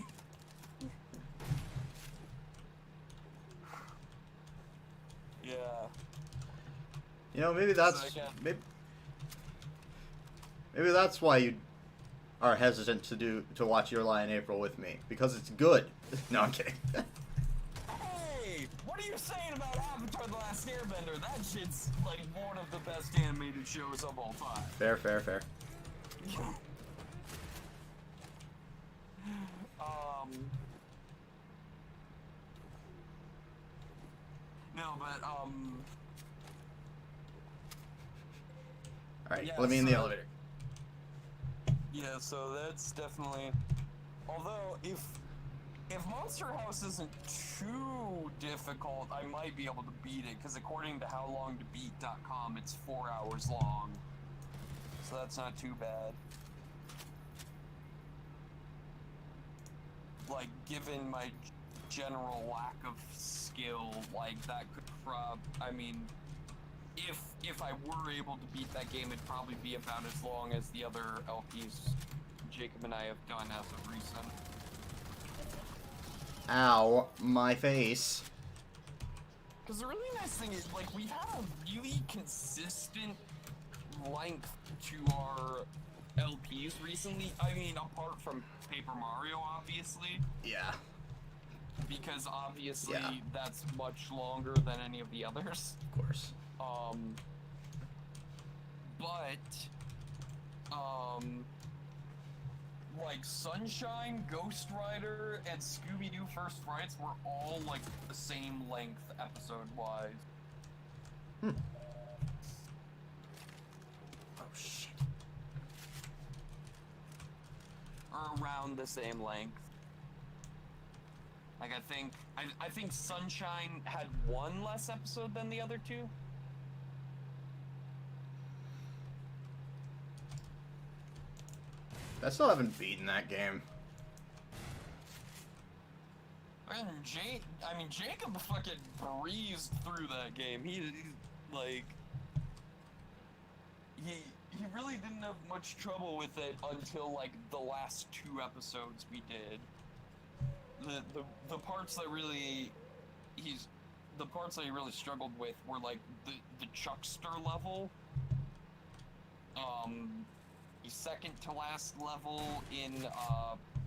Yeah. You know, maybe that's maybe that's why you are hesitant to watch Your Lie in April with me, because it's good. No, I'm kidding. Hey, what are you saying about Avatar: The Last Airbender? That shit's like one of the best animated shows of all time. Fair, fair, fair. No, but Alright, yeah, let me in the so- elevator. yeah, so that's definitely. Although if Monster House isn't too difficult, I might be able to beat it, because according to howlongtobeat.com, it's 4 hours long. So that's not too bad. Like, given my general lack of skill, like, that could I mean, if I were able to beat that game, it'd probably be about as long as the other LPs Jacob and I have done as of recent. Ow, my face. Because the really nice thing is, like, we've had a really consistent length to our LPs recently. I mean, apart from Paper Mario, obviously. Yeah. Because obviously Yeah. that's much longer than any of the others. Of course. Like Sunshine, Ghost Rider, and Scooby-Doo First Frights were all like the same length episode-wise. Hmm. Oh shit. Or around the same length. Like I think Sunshine had one less episode than the other two. I still haven't beaten that game. And Jacob fucking breezed through that game. He like he really didn't have much trouble with it until like the last 2 episodes we did. The parts that really the parts that he really struggled with were like the Chuckster level. The second to last level in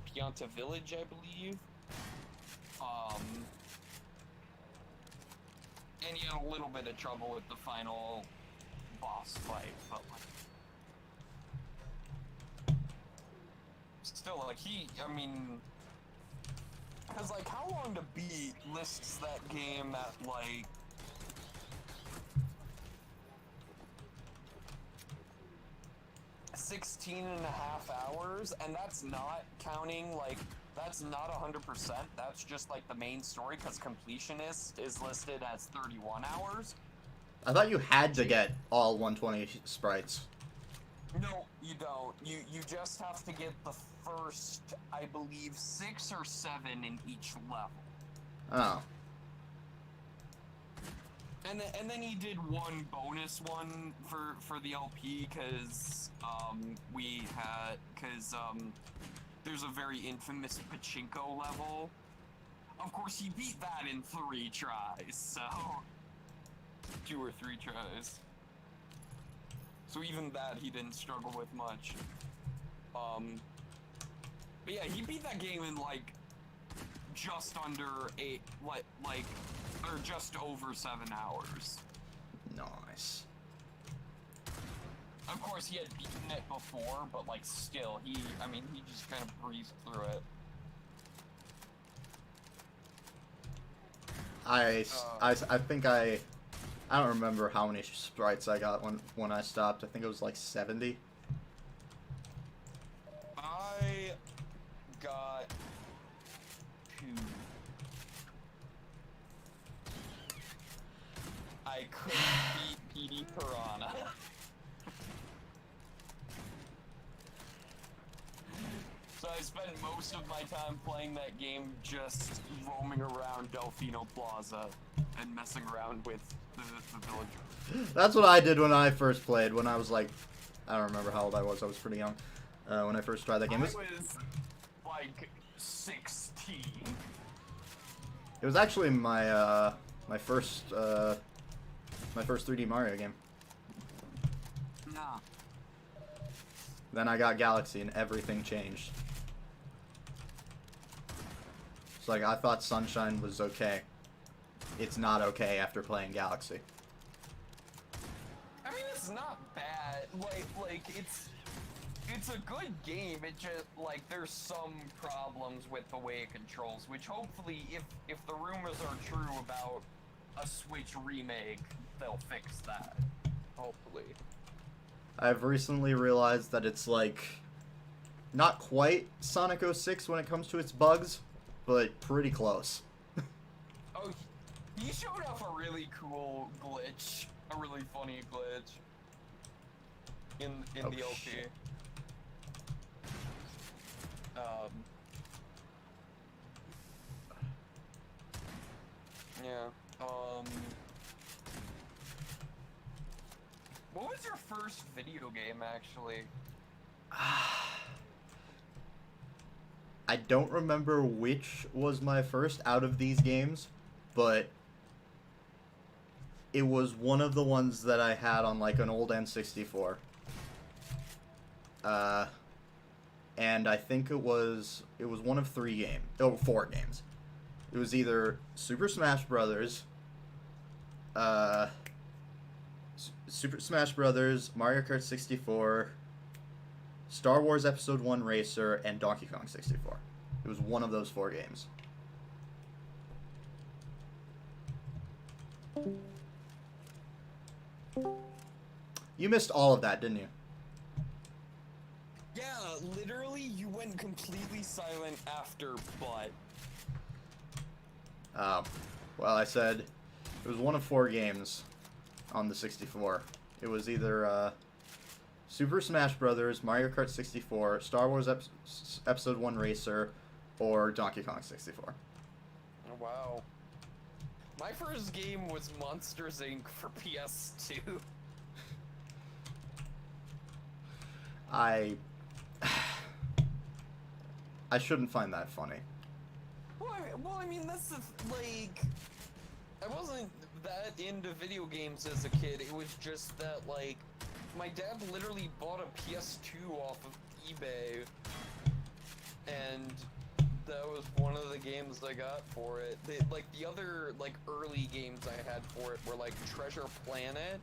Pianta Village, I believe. And he had a little bit of trouble with the final boss fight, but like still, like because like How Long to Beat lists that game at like 16.5 hours, and that's not counting like that's not 100%. That's just like the main story, because Completionist is listed as 31 hours. I thought you had to get all 120 sprites. No, you don't. You just have to get the first, I believe, 6 or 7 in each level. Oh. And then he did one bonus one for the LP, because there's a very infamous pachinko level. Of course, he beat that in 3 tries, so 2 or 3 tries. So even that he didn't struggle with much. But yeah, he beat that game in like just under 8, or just over 7 hours. Nice. Of course, he had beaten it before, but like still, he just kind of breezed through it. I think I don't remember how many sprites I got when I stopped. I think it was like 70. I got 2. I couldn't beat PD Piranha. So I spent most of my time playing that game just roaming around Delfino Plaza and messing around with the villagers. That's what I did when I first played, when I was like, I don't remember how old I was pretty young, when I first tried that game. I was like 16. It was actually my, my first 3D Mario game. Nah. Then I got Galaxy and everything changed. It's like, I thought Sunshine was okay. It's not okay after playing Galaxy. I mean, it's not bad. Like it's a good game. It just like there's some problems with the way it controls, which hopefully, if the rumors are true about a Switch remake, they'll fix that. Hopefully. I've recently realized that it's like not quite Sonic 06 when it comes to its bugs, but pretty close. Oh, he showed off a really cool glitch, a really funny glitch in Oh, the LP. shit. Yeah. What was your first video game, actually? I don't remember which was my first out of these games, but It was one of the ones that I had on like an old N64. And I think it was one of 4 games. It was either Super Smash Brothers, Super Smash Brothers, Mario Kart 64, Star Wars Episode 1 Racer, and Donkey Kong 64. It was one of those 4 games. You missed all of that, didn't you? Yeah, literally, you went completely silent after, but... Well, I said it was one of 4 games on the 64. It was either, Super Smash Brothers, Mario Kart 64, Star Wars Episode 1 Racer, or Donkey Kong 64. Oh, wow. My first game was Monsters, Inc. for PS2. I shouldn't find that funny. Well, I mean, that's the, like... I wasn't that into video games as a kid, it was just that, like, my dad literally bought a PS2 off of eBay, and that was one of the games I got for it. The other, like, early games I had for it were, like, Treasure Planet,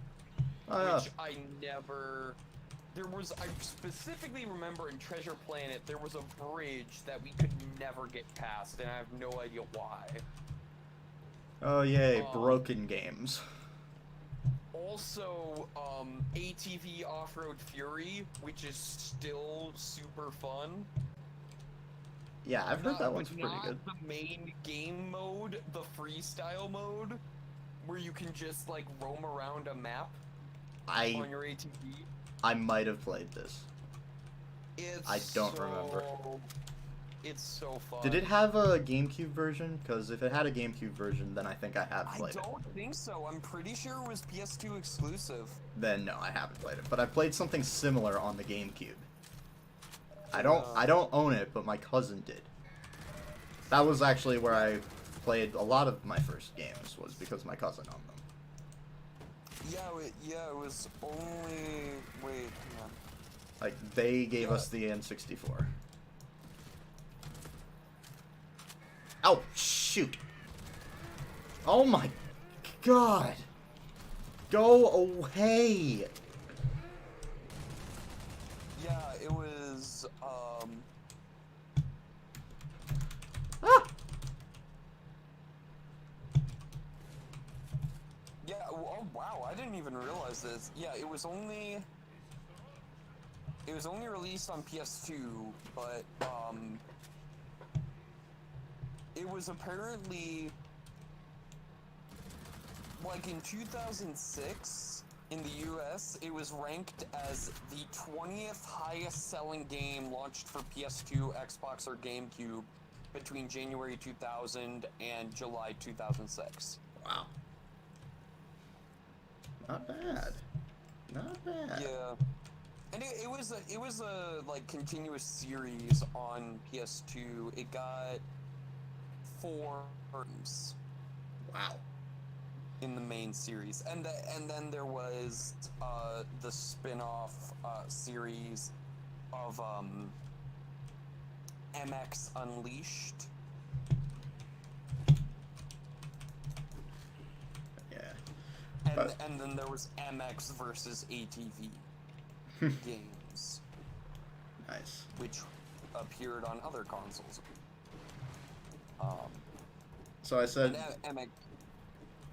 which I never... I specifically remember in Treasure Planet, there was a bridge that we could never get past, and I have no idea why. Oh, yay, broken games. Also, ATV Off-Road Fury, which is still super fun. Yeah, I've heard that one's pretty good. Not the main game mode, the freestyle mode, where you can just, like, roam around a map on your ATV. I might have played this. I don't remember. It's so fun. Did it have a GameCube version? Because if it had a GameCube version, then I think I have played it. I don't think so. I'm pretty sure it was PS2 exclusive. Then no, I haven't played it. But I played something similar on the GameCube. I don't own it, but my cousin did. That was actually where I played a lot of my first games, was because my cousin owned them. Yeah, it was only... Wait, hang on. Like, they gave us the N64. Oh, shoot! Oh my god! Go away! Yeah, it was, Ah! Yeah, oh wow, I didn't even realize this. Yeah, it was only released on PS2, but, it was apparently, like, in 2006, in the US, it was ranked as the 20th highest selling game launched for PS2, Xbox, or GameCube between January 2000 and July 2006. Wow. Not bad. Not bad. Yeah. And it was a like continuous series on PS2. It got 4 games. Wow. In the main series, and then there was the spin-off series of MX Unleashed. Yeah. And then there was MX versus ATV games. Nice. Which appeared on other consoles. So I said... And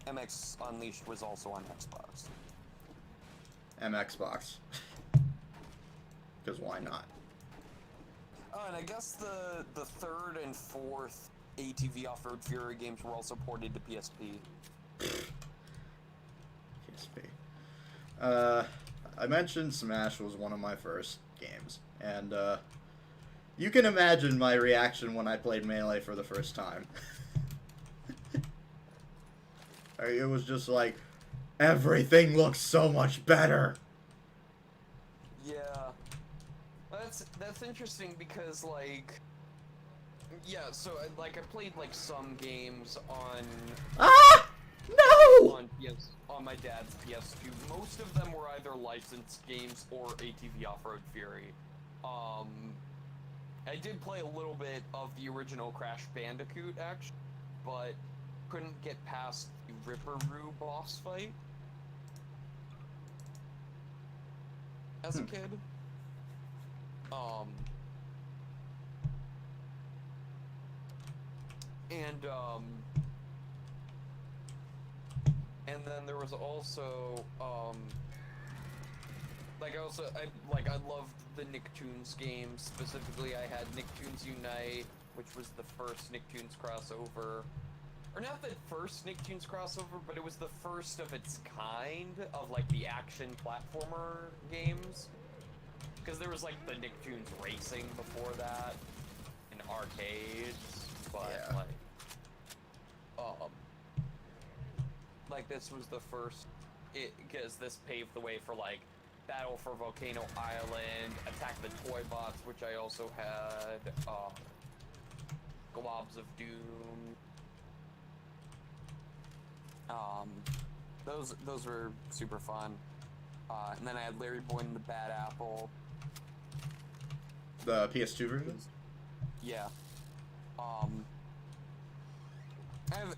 MX Unleashed was also on Xbox. MXbox. Because why not? Oh, and I guess the third and fourth ATV Off-Road Fury games were also ported to PSP. PSP. I mentioned Smash was one of my first games, and you can imagine my reaction when I played Melee for the first time. It was just like, everything looks so much better. Yeah, that's interesting because like, yeah. So like I played like some games on Ah! No! on on my dad's PS2. Most of them were either licensed games or ATV Off-Road Fury. I did play a little bit of the original Crash Bandicoot, actually, but couldn't get past the Ripperoo boss fight as a kid. And then there was also, I loved the Nicktoons games. Specifically, I had Nicktoons Unite, which was the first Nicktoons crossover. Or not the first Nicktoons crossover, but it was the first of its kind of, like, the action platformer games. Because there was, like, the Nicktoons Racing before that, in arcades, but, Yeah. like, this was the first, because this paved the way for, like, Battle for Volcano Island, Attack the Toy Bots, which I also had, Globs of Doom. Those were super fun. And then I had Larry Boyd and the Bad Apple. The PS2 version? Yeah.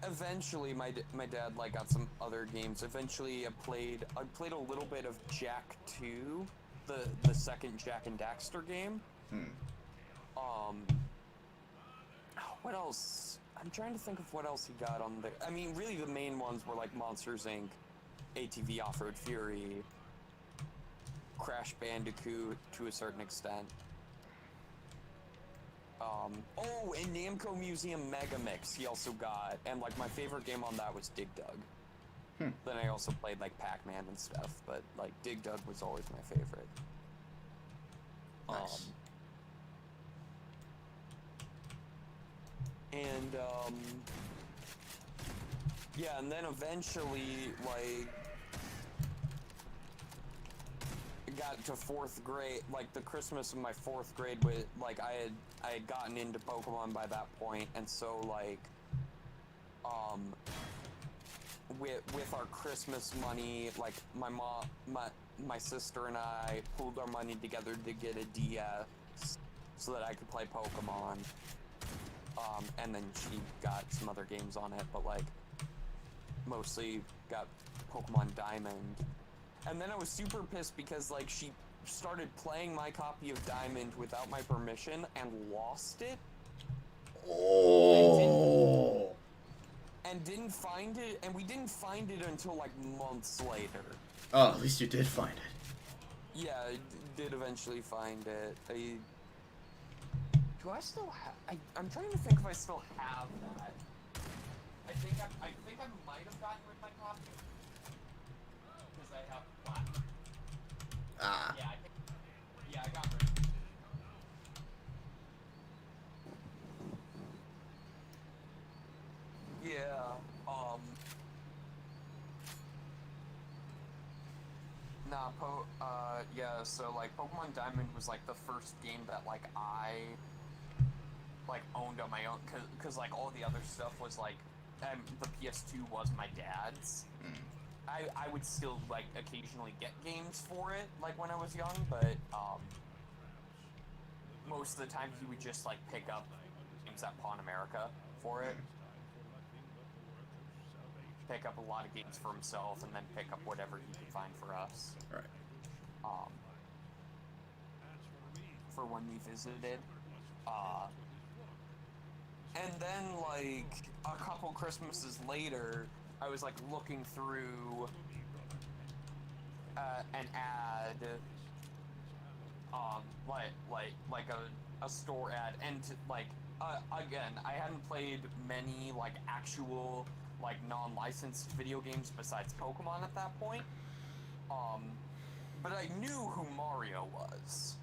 Eventually, my dad like got some other games. Eventually, I played a little bit of Jak 2, the second Jak and Daxter game. What else? I'm trying to think of what else he got on there. I mean, really, the main ones were like Monsters Inc., ATV Off-Road Fury, Crash Bandicoot to a certain extent. Oh, and Namco Museum Megamix he also got, and like my favorite game on that was Dig Dug. Then I also played like Pac-Man and stuff, but like Dig Dug was always my favorite. Nice. And yeah, and then eventually like got to 4th grade, like the Christmas of my 4th grade, with like I had gotten into Pokemon by that point, and so like with our Christmas money, like my mom, my sister and I pooled our money together to get a DS so that I could play Pokemon. And then she got some other games on it, but like mostly got Pokemon Diamond. And then I was super pissed because like she started playing my copy of Diamond without my permission and lost it. Oh. And didn't find it, and we didn't find it until like months later. Oh, at least you did find it. Yeah, I did eventually find it. Do I still have? I'm trying to think if I still have that. I think I might have gotten rid of my copy because I have platinum. Ah. Yeah, I got rid of it. Yeah. Yeah. So like, Pokemon Diamond was like the first game that like I like owned on my own, cause like all the other stuff was like, the PS2 was my dad's. I would still like occasionally get games for it, like when I was young, but most of the time he would just like pick up games at Pawn America for it. Pick up a lot of games for himself, and then pick up whatever he could find for us. Right. For when we visited. And then, like, a couple Christmases later, I was, like, looking through an ad, like a store ad, and, like, again, I hadn't played many, like, actual, like, non-licensed video games besides Pokemon at that point, but I knew who Mario was.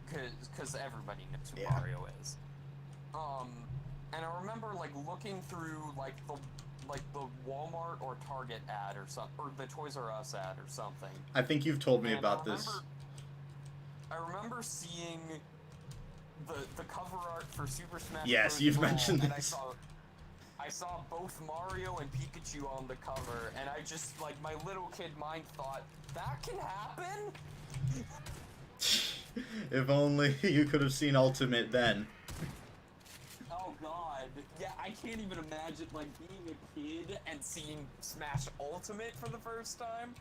Because everybody knows who Mario is. And I remember like looking through like the Walmart or Target ad or something, or the Toys R Us ad or something. I think you've told me about this. I remember seeing the cover art for Super Smash Bros. Yes, you've Brawl, mentioned and this. I saw both Mario and Pikachu on the cover, and I just, like, my little kid mind thought, that can happen? If only you could have seen Ultimate then. Oh god. Yeah, I can't even imagine, like, being a kid and seeing Smash Ultimate for the first time.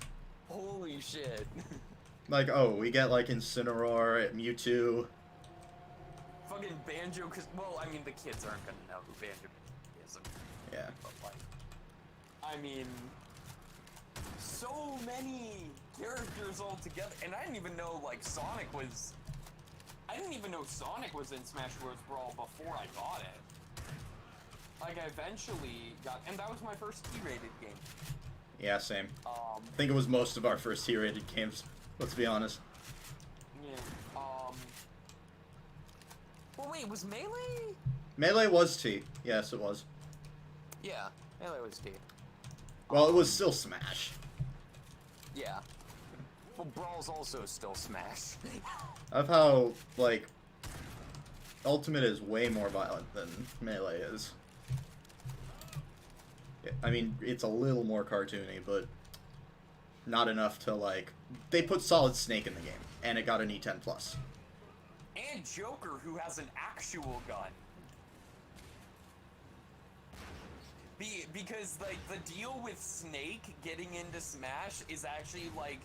Holy shit. Like, oh, we get, like, Incineroar, Mewtwo. Fucking Banjo, cause, well, I mean, the kids aren't gonna know who Banjo is. Yeah. But, like, I mean, so many characters all together, and I didn't even know, like, Sonic was in Smash Bros. Brawl before I got it. Like, I eventually got, and that was my first T-rated game. Yeah, same. I think it was most of our first T-rated games, let's be honest. Yeah, well, wait, was Melee? Melee was T. Yes, it was. Yeah, Melee was T. Well, it was still Smash. Yeah. Well, Brawl's also still Smash. I love how, like, Ultimate is way more violent than Melee is. I mean, it's a little more cartoony, but not enough to, like... They put Solid Snake in the game, and it got an E10+. And Joker, who has an actual gun. Because, like, the deal with Snake getting into Smash is actually, like,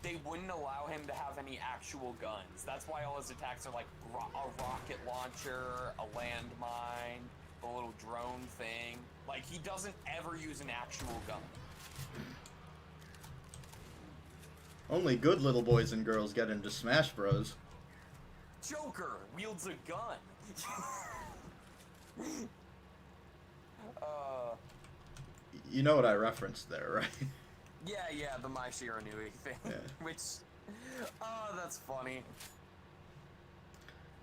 they wouldn't allow him to have any actual guns. That's why all his attacks are, like, a rocket launcher, a landmine, a little drone thing. Like, he doesn't ever use an actual gun. Only good little boys and girls get into Smash Bros. Joker wields a gun. You know what I referenced there, right? Yeah, the My Shiranui thing. Yeah. Which, oh, that's funny.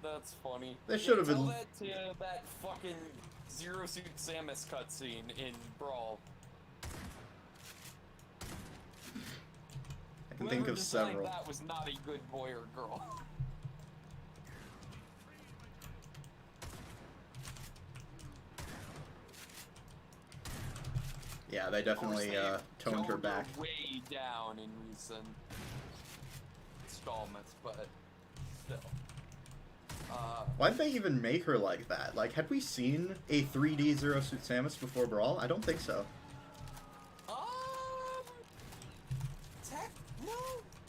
That's funny. They should have Tell been... that to that fucking Zero Suit Samus cutscene in Brawl. I can think of several. That was not a good boy or girl. Yeah, they definitely toned her back. Way down in recent installments, but still. Why'd they even make her like that? Like, had we seen a 3D Zero Suit Samus before Brawl? I don't think so. No,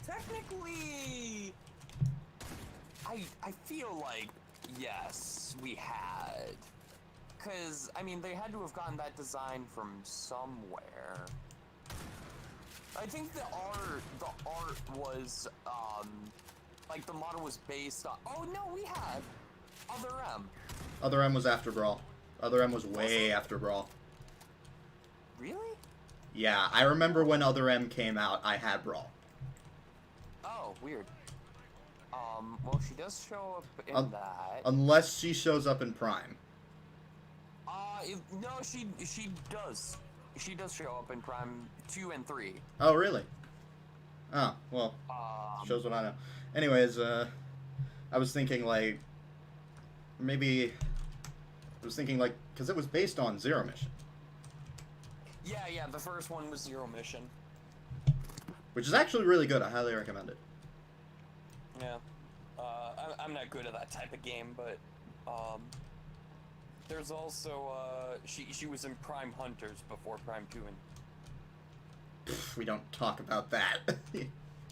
technically, I feel like, yes, we had. Because, I mean, they had to have gotten that design from somewhere. I think the art was, like, the model was based on... Oh, no, we had Other M. Other M was after Brawl. Other M was way after Brawl. Really? Yeah, I remember when Other M came out, I had Brawl. Oh, weird. Well, she does show up in that. Unless she shows up in Prime. No, she does. She does show up in Prime 2 and 3. Oh, really? Oh, well, shows what I know. Anyways, I was thinking, like, maybe... I was thinking, like, because it was based on Zero Mission. Yeah, the first one was Zero Mission. Which is actually really good. I highly recommend it. Yeah. I'm not good at that type of game, but, there's also, she was in Prime Hunters before Prime 2 and... We don't talk about that.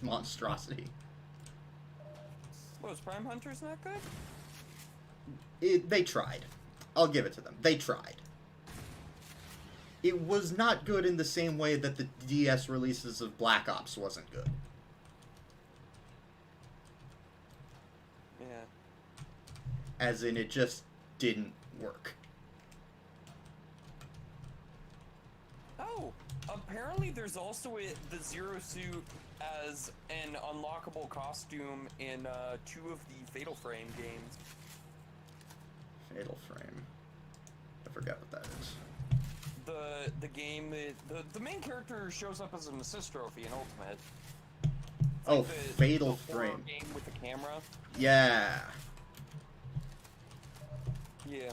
Monstrosity. Was Prime Hunters not good? They tried. I'll give it to them. They tried. It was not good in the same way that the DS releases of Black Ops wasn't good. Yeah. As in, it just didn't work. Oh, apparently there's also the Zero Suit as an unlockable costume in 2 of the Fatal Frame games. Fatal Frame. I forget what that is. The game, the main character shows up as an assist trophy in Ultimate. It's Oh, like Fatal the horror Frame. game with the camera. Yeah. Yeah.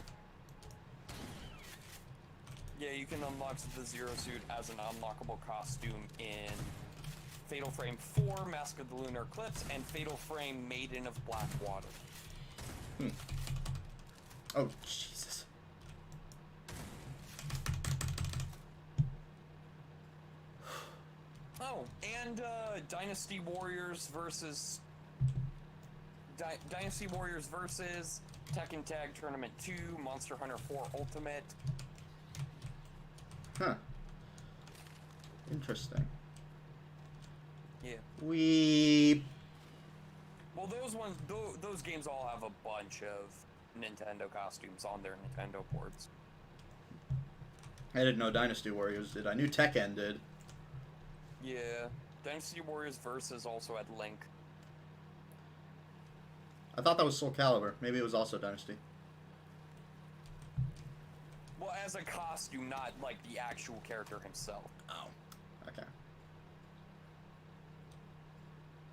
Yeah, you can unlock the Zero Suit as an unlockable costume in Fatal Frame 4, Mask of the Lunar Eclipse, and Fatal Frame Maiden of Blackwater. Oh, Jesus. Oh, and Dynasty Warriors versus Dynasty Warriors versus Tekken Tag Tournament 2, Monster Hunter 4 Ultimate. Huh. Interesting. Yeah. Well, those games all have a bunch of Nintendo costumes on their Nintendo ports. I didn't know Dynasty Warriors did. I knew Tekken did. Yeah, Dynasty Warriors Versus also had Link. I thought that was Soul Calibur. Maybe it was also Dynasty. Well, as a costume, not like the actual character himself. Oh. Okay.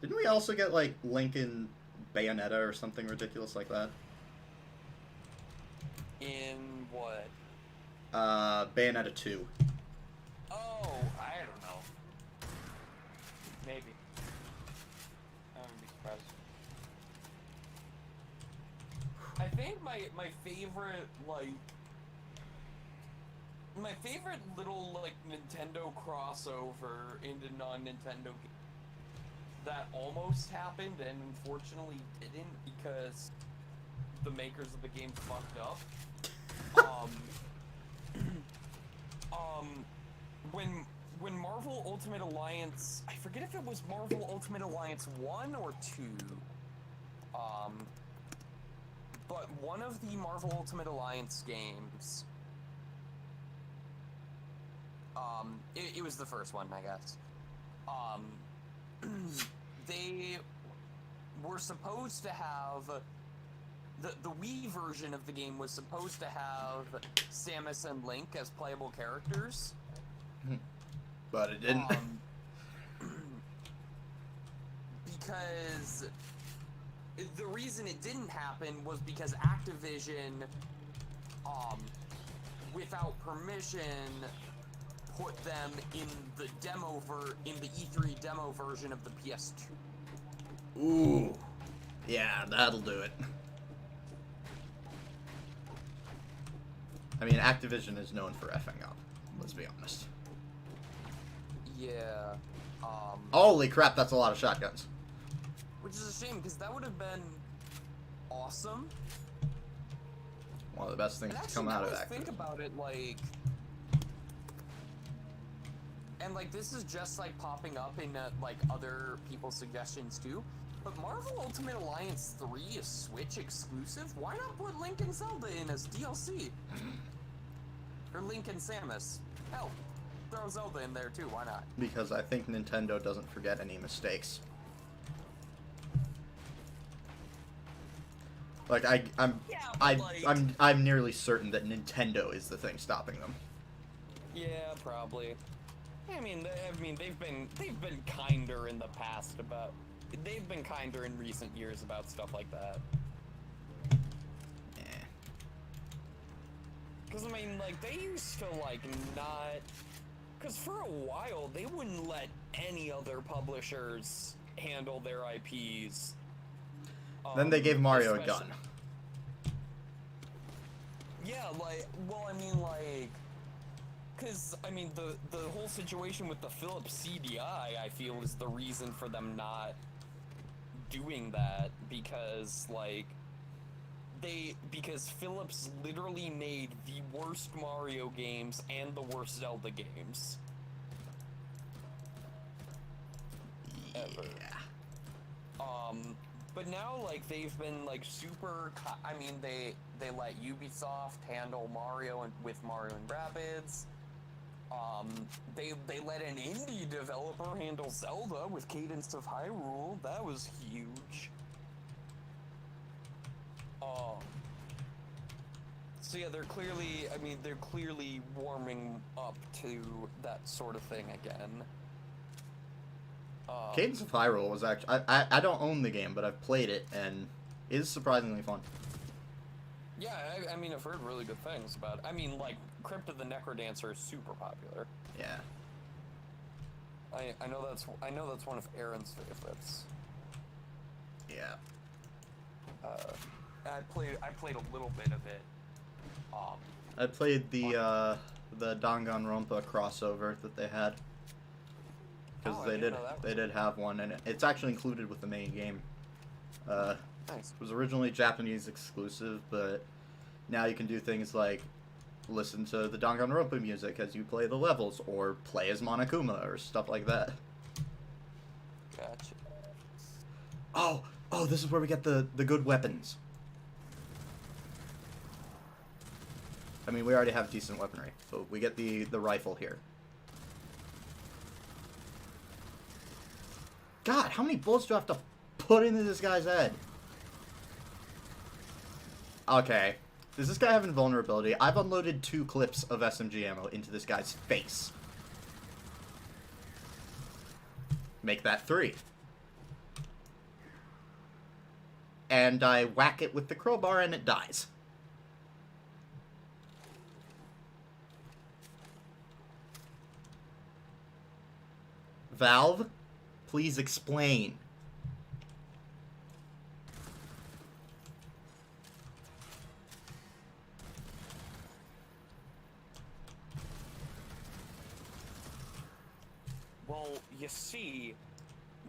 Didn't we also get, like, Link in Bayonetta or something ridiculous like that? In what? Bayonetta 2. Oh, I don't know. Maybe. I wouldn't be surprised. I think my favorite, like... My favorite little, like, Nintendo crossover into non-Nintendo games that almost happened and unfortunately didn't because the makers of the game fucked up. When Marvel Ultimate Alliance, I forget if it was Marvel Ultimate Alliance 1 or 2, but one of the Marvel Ultimate Alliance games, it was the first one, I guess, they were supposed to have, the Wii version of the game was supposed to have Samus and Link as playable characters. But it didn't. Because the reason it didn't happen was because Activision, without permission, put them in the in the E3 demo version of the PS2. Ooh. Yeah, that'll do it. I mean, Activision is known for effing up. Let's be honest. Yeah. Holy crap, that's a lot of shotguns. Which is a shame, because that would have been awesome. One of the best things And to actually, come out of now I Activision. think about it, like... And, like, this is just, like, popping up in, like, other people's suggestions, too. But Marvel Ultimate Alliance 3 is Switch exclusive? Why not put Link and Zelda in as DLC? Or Link and Samus? Hell, throw Zelda in there, too, why not? Because I think Nintendo doesn't forget any mistakes. Like I'm nearly certain that Nintendo is the thing stopping them. Yeah, probably. I mean, they've been kinder in the past about. They've been kinder in recent years about stuff like that. Yeah. Because I mean, like they used to like not. Because for a while they wouldn't let any other publishers handle their IPs. Then they gave Mario a gun. Especially- Yeah, like, well, I mean, like, because, I mean, the whole situation with the Philips CDI, I feel, is the reason for them not doing that, because, like, because Philips literally made the worst Mario games and the worst Zelda games. Ever. Yeah. But now, like, they've been, like, super, I mean, they let Ubisoft handle Mario with Mario and Rabbids. They let an indie developer handle Zelda with Cadence of Hyrule. That was huge. So yeah, they're clearly warming up to that sort of thing again. Cadence of Hyrule was actually... I don't own the game, but I've played it, and it is surprisingly fun. Yeah, I mean, I've heard really good things about it. I mean, like, Crypt of the Necrodancer is super popular. Yeah. I know that's one of Aaron's favorites. Yeah. I played a little bit of it. I played the Danganronpa crossover that they had. Because Oh, I they didn't did know that. they did have one, and it's actually included with the main game. Nice. It was originally Japanese exclusive, but now you can do things like listen to the Danganronpa music as you play the levels, or play as Monokuma, or stuff like that. Gotcha. Oh, this is where we get the good weapons. I mean, we already have decent weaponry, but we get the rifle here. God, how many bullets do I have to put into this guy's head? Okay. Does this guy have invulnerability? I've unloaded 2 clips of SMG ammo into this guy's face. Make that 3. And I whack it with the crowbar and it dies. Valve, please explain. Well, you see,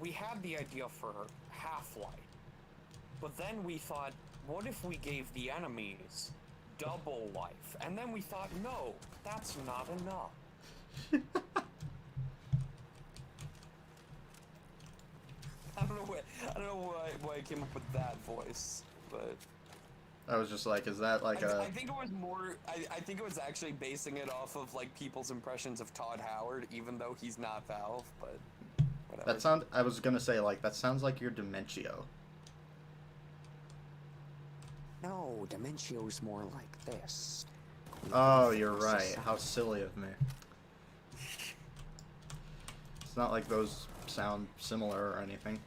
we had the idea for Half-Life, but then we thought, what if we gave the enemies double life? And then we thought, no, that's not enough. I don't know why I came up with that voice, but I was just like, is that like I think it was more. I think it was actually basing it off of like people's impressions of Todd Howard, even though he's not Valve. But whatever. I was gonna say, like, that sounds like your Dementio. No, Dementio's more like this. Oh, you're right. How silly of me. It's not like those sound similar or anything.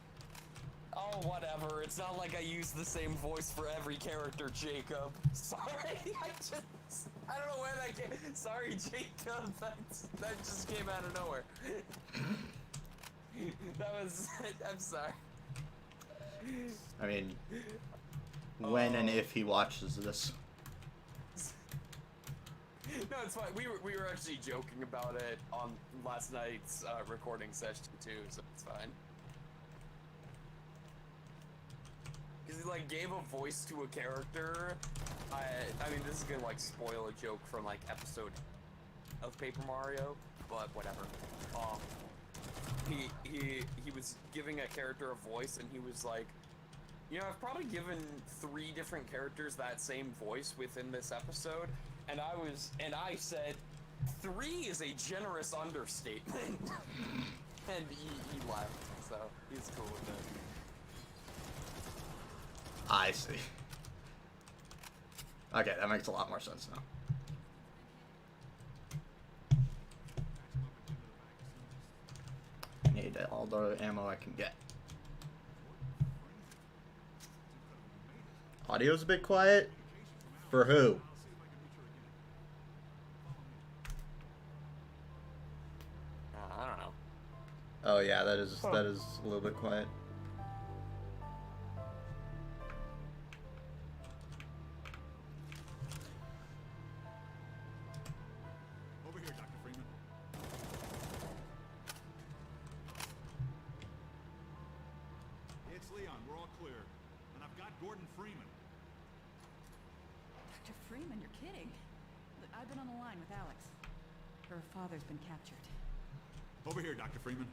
Oh, whatever. It's not like I use the same voice for every character, Jacob. Sorry, I don't know where that came. Sorry, Jacob. That just came out of nowhere. I'm sorry. I mean, when and if he watches this. No, it's fine. We were actually joking about it on last night's recording session too, so it's fine. Because he like gave a voice to a character. I mean, this is gonna like spoil a joke from like episode of Paper Mario, but whatever. He was giving a character a voice, and he was like, you know, I've probably given 3 different characters that same voice within this episode, and I said 3 is a generous understatement. And he laughed, so he's cool with it. I see. Okay, that makes a lot more sense now. I need all the ammo I can get. Audio's a bit quiet. For who? I don't know. Oh yeah, that is a little bit quiet. Over here, Dr. Freeman. It's Leon. We're all clear. And I've got Gordon Freeman. Dr. Freeman, you're kidding. Look, I've been on the line with Alex. Her father's been captured. Over here, Dr. Freeman.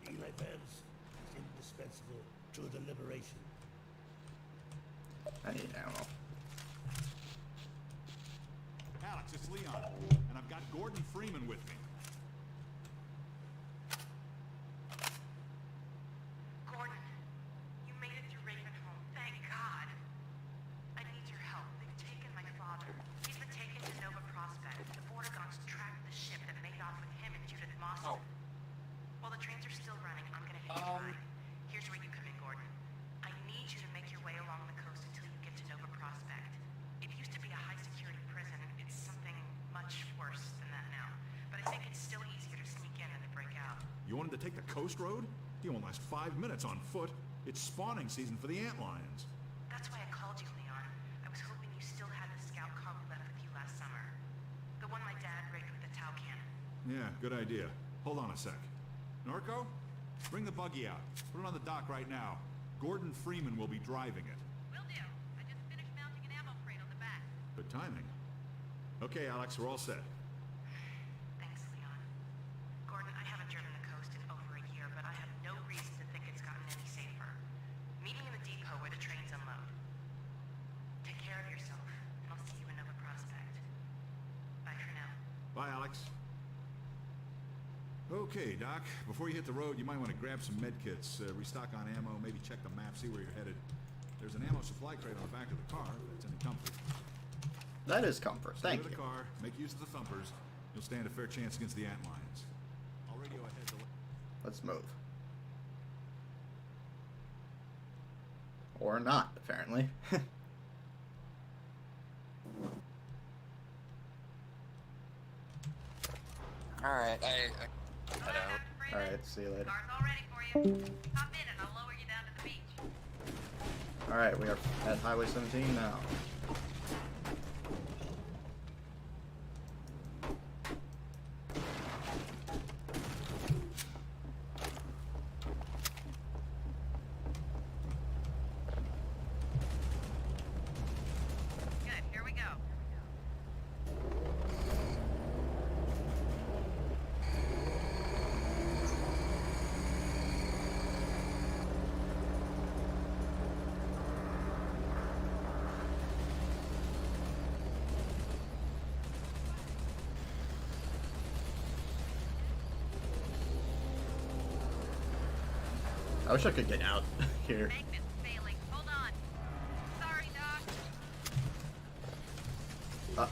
Eli Vance is indispensable to the liberation. I need ammo. Alex, it's Leon. And I've got Gordon Freeman with me. Gordon, you made it through Ravenholm. Thank God. I need your help. They've taken my father. He's been taken to Nova Prospect. The Vortigaunts tracked the ship that made off with him and Judith Mossman. While the trains are still running, I'm gonna hitch a ride. Here's where you come in, Gordon. I need you to make your way along the coast until you get to Nova Prospect. It used to be a high-security prison. It's something much worse than that now. But I think it's still easier to sneak in than to break out. You wanted to take the coast road? You won't last 5 minutes on foot. It's spawning season for the antlions. That's why I called you, Leon. I was hoping you still had the scout car we left with you last summer. The one my dad rigged with the Tau cannon. Yeah, good idea. Hold on a sec. Norco, bring the buggy out. Put it on the dock right now. Gordon Freeman will be driving it. Will do. I just finished mounting an ammo crate on the back. Good timing. Okay, Alex, we're all set. Thanks, Leon. Gordon, I haven't driven the coast in over a year, but I have no reason to think it's gotten any safer. Meet me in the depot where the trains unload. Take care of yourself, and I'll see you in Nova Prospect. Bye for now. Bye, Alex. Okay, Doc. Before you hit the road, you might want to grab some med kits, restock on ammo, maybe check the map, see where you're headed. There's an ammo supply crate on the back of the car, if it's any comfort. That is comfort. Stay Thank with you. the car, make use of the thumpers. You'll stand a fair chance against the antlions. I'll radio ahead to... Let's move. Or not, apparently. Alright. Hello, Dr. Freeman. Alright, see you later. Car's all ready for you. Hop in and I'll lower you down to the beach. Alright, we are at Highway 17 now. Good, here we go. I wish I could get out here. Magnet's failing. Hold on. Sorry, Doc. Uh,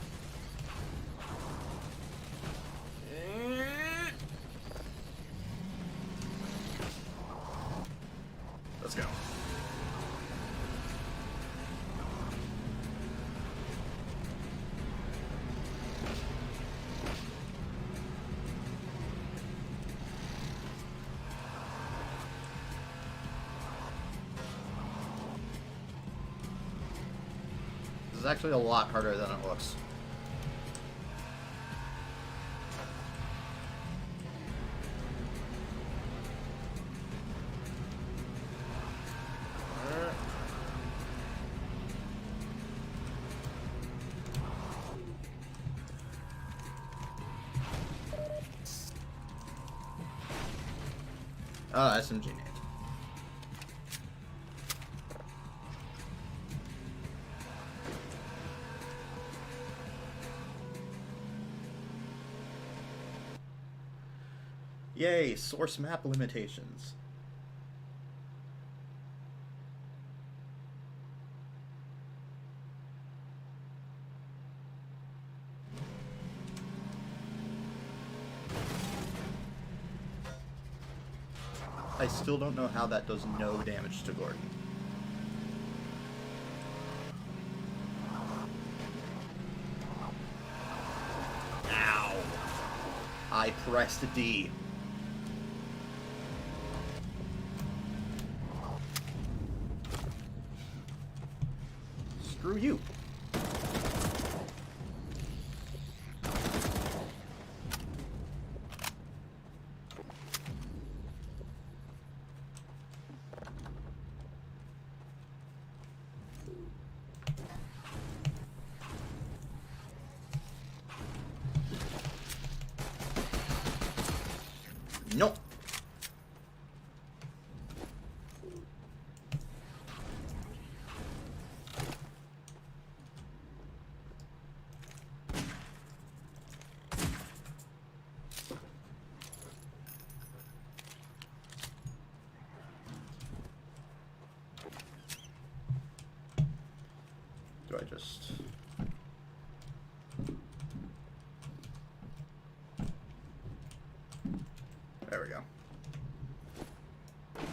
let's go. This is actually a lot harder than it looks. Oh, SMG nade. Yay, source map limitations. I still don't know how that does no damage to Gordon. Ow! I pressed D. Screw you. Nope. Do I just... There we go.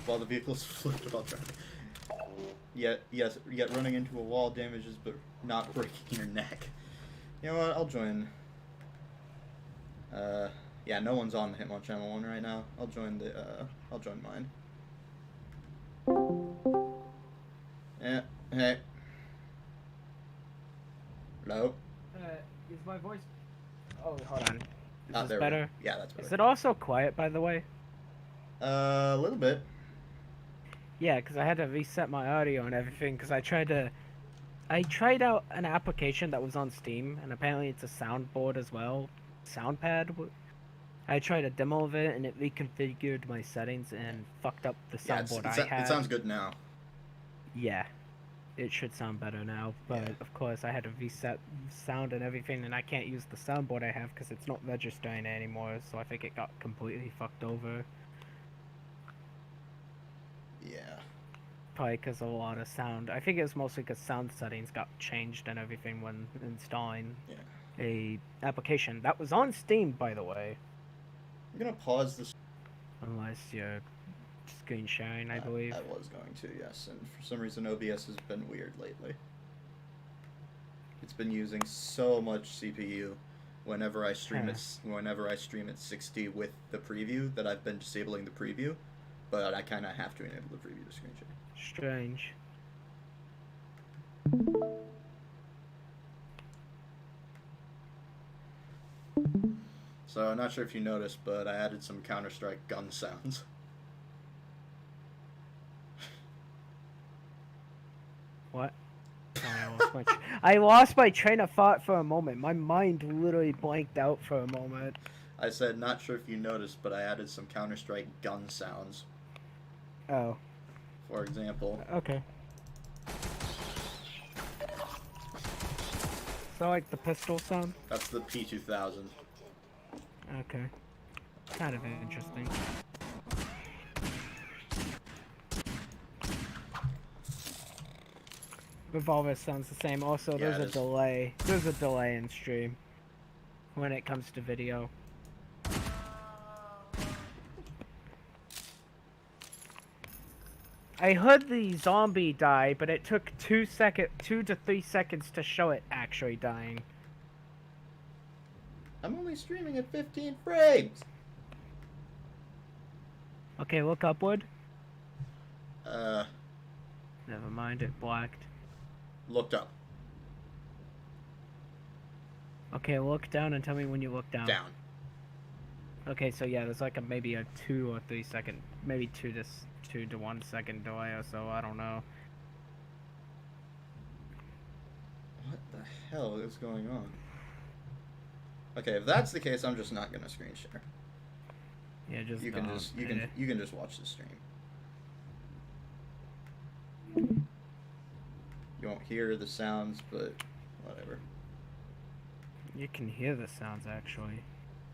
While the vehicle's flipped while driving. Yet running into a wall damages but not breaking your neck. You know what, I'll join Yeah, no one's on the Hitmon channel one right now. I'll join mine. Yeah, hey. Hello? Is my voice... Oh, hold on. Is Ah, this there we go. better? Yeah, that's better. Is it also quiet, by the way? A little bit. Yeah, because I had to reset my audio and everything, because I tried out an application that was on Steam, and apparently it's a soundboard as well. Soundpad. I tried a demo of it, and it reconfigured my settings and fucked up the Yeah, soundboard I had. it sounds good now. Yeah, it should sound better now, but Yeah. of course I had to reset sound and everything, and I can't use the soundboard I have because it's not registering anymore, so I think it got completely fucked over. Yeah. Probably because of a lot of sound. I think it was mostly because sound settings got changed and everything when installing a application that was on Steam, by the way. I'm gonna pause this. Unless you're screen sharing, I believe. I was going to, yes, and for some reason OBS has been weird lately. It's been using so much CPU whenever I stream at 60 with the preview that I've been disabling the preview, but I kind of have to enable the preview to screen share. Strange. So I'm not sure if you noticed, but I added some Counter-Strike gun sounds. What? I lost my train of thought for a moment. My mind literally blanked out for a moment. I said, not sure if you noticed, but I added some Counter-Strike gun sounds. Oh. For example. Okay. So like the pistol sound? That's the P2000. Okay. Kind of interesting. Revolver sounds the same. Also, Yeah, there's a delay. There's a delay in stream when it comes to video. I heard the zombie die, but it took 2 to 3 seconds to show it actually dying. I'm only streaming at 15 frames. Okay, look upward. Never mind, it blacked. Looked up. Okay, look down and tell me when you look down. Down. Okay, so yeah, there's like maybe a 2 or 3 second, maybe 2 to 1 second delay or so, I don't know. What the hell is going on? Okay, if that's the case, I'm just not gonna screen share. Yeah, just you can just watch the stream. You won't hear the sounds, but whatever. You can hear the sounds actually.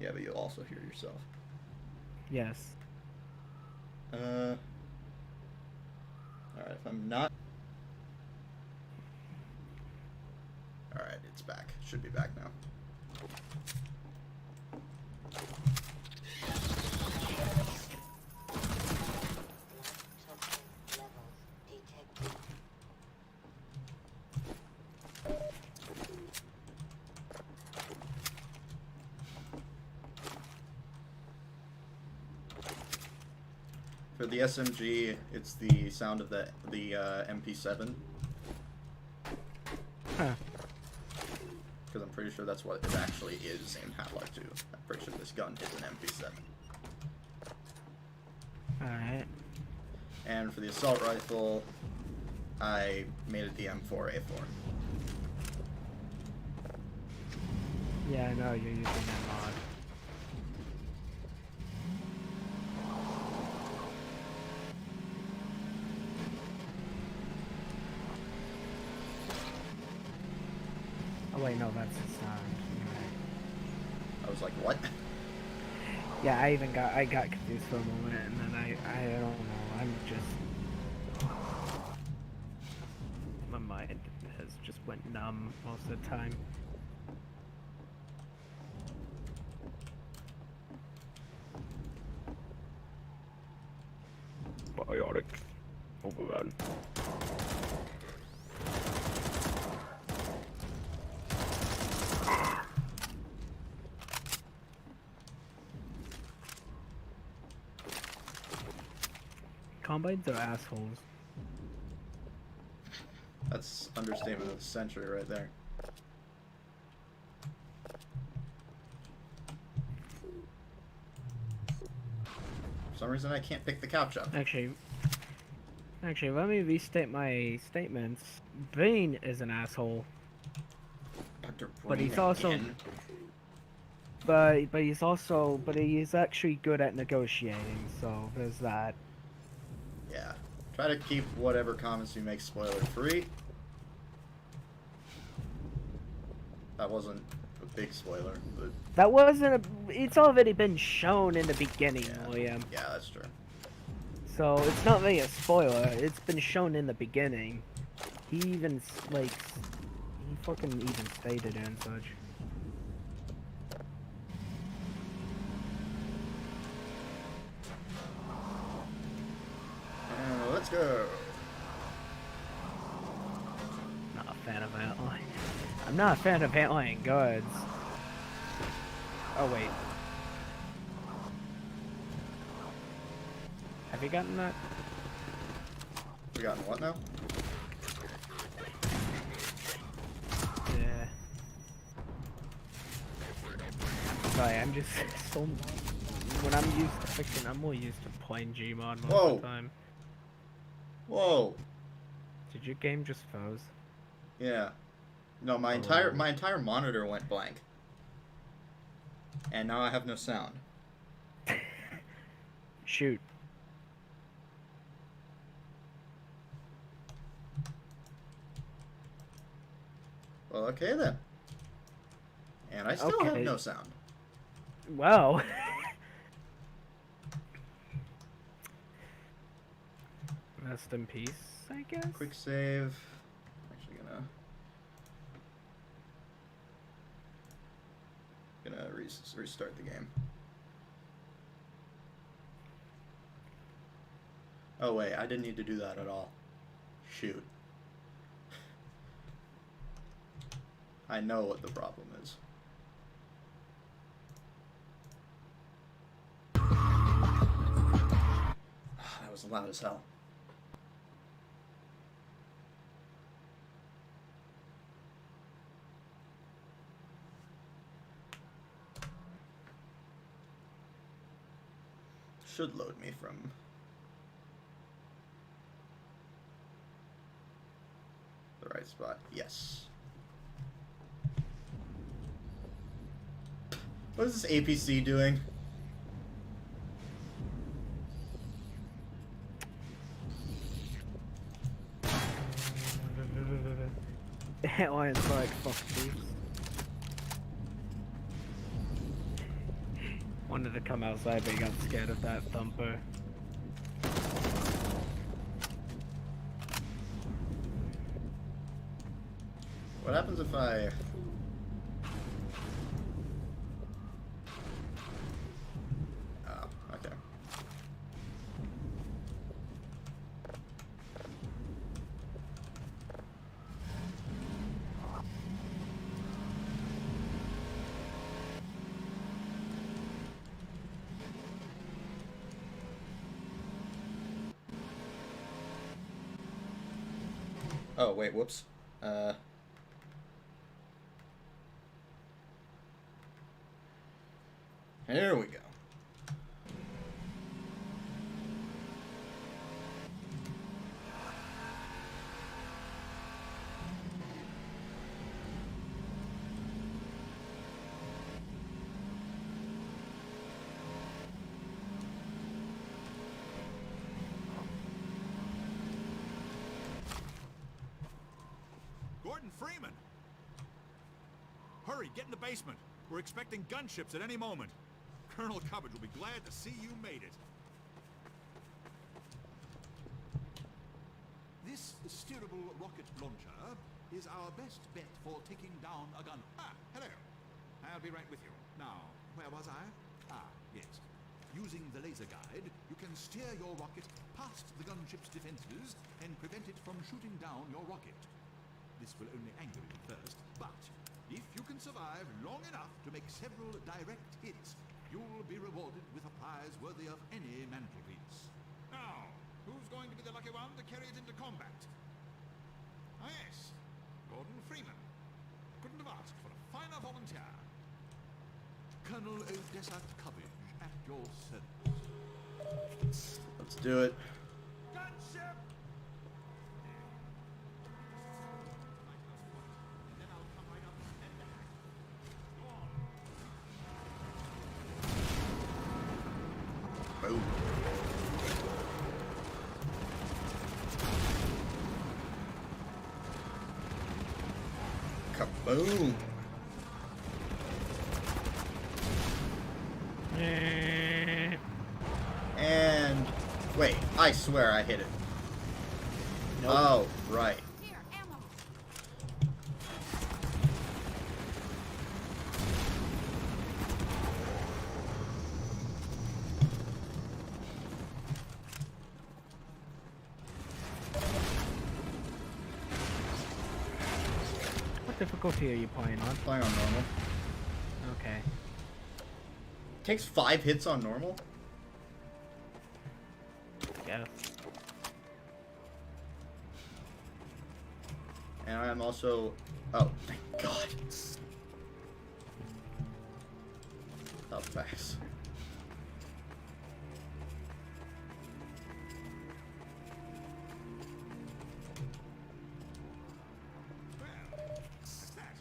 Yeah, but you'll also hear yourself. Yes. Alright, if I'm not... Alright, it's back. Should be back now. For the SMG, it's the sound of the MP7. Huh. Because I'm pretty sure that's what it actually is in Half-Life 2. I'm pretty sure this gun is an MP7. Alright. And for the assault rifle, I made it the M4A4. Yeah, I know you're using that mod. Oh wait, no, that's the sound. I was like, what? Yeah, I got confused for a moment, and then I don't know, I'm just... My mind has just went numb most of the time. Biotic. Overrun. Combines are assholes. That's understatement of the century right there. For some reason I can't pick the couch up. Actually, let me restate my statements. Bane is an asshole, Dr. but he's Brain also, again. but he's actually good at negotiating. So there's that. Yeah. Try to keep whatever comments you make spoiler free. That wasn't a big spoiler, but That wasn't a. It's already been shown in the beginning, yeah. William. Yeah, that's true. So it's not really a spoiler. It's been shown in the beginning. He even he fucking even stated it and such. Let's go. Not a fan of antlion. I'm not a fan of antlion guards. Oh wait. Have you gotten that? We gotten what now? Yeah. Sorry, I'm just so. When I'm used to fiction, I'm more used to playing Gmod most of the time. Whoa. Did your game just froze? Yeah. No, my entire monitor went blank. And now I have no sound. Shoot. Well, okay then. And I still have no sound. Wow. Rest in peace, I guess. Quick save. Actually gonna restart the game. Oh wait, I didn't need to do that at all. Shoot. I know what the problem is. That was loud as hell. Should load me from the right spot. Yes. What is this APC doing? Antlion's like, fuck these. Wanted to come outside, but he got scared of that thumper. What happens if I... Oh, okay. Oh, wait, whoops. Here we go. Gordon Freeman! Hurry, get in the basement. We're expecting gunships at any moment. Colonel Cubbage will be glad to see you made it. This steerable rocket launcher is our best bet for taking down a gun. Ah, hello. I'll be right with you. Now, where was I? Ah, yes. Using the laser guide, you can steer your rocket past the gunship's defenses and prevent it from shooting down your rocket. This will only anger it at first, but if you can survive long enough to make several direct hits, you'll be rewarded with a prize worthy of any mantelpiece. Now, Who's going to be the lucky one to carry it into combat? Ah, yes. Gordon Freeman. Couldn't have asked for a finer volunteer. Colonel Odessa Cubbage, at your service. Let's do it. Gunship! Boom. Kaboom. And wait, I swear I hit it. Nope. Oh, right. Here, ammo. What difficulty are you playing on? Playing on normal. Okay. Takes 5 hits on normal? Guess. And I'm also... Oh, thank God. Up fast. Well, that's that.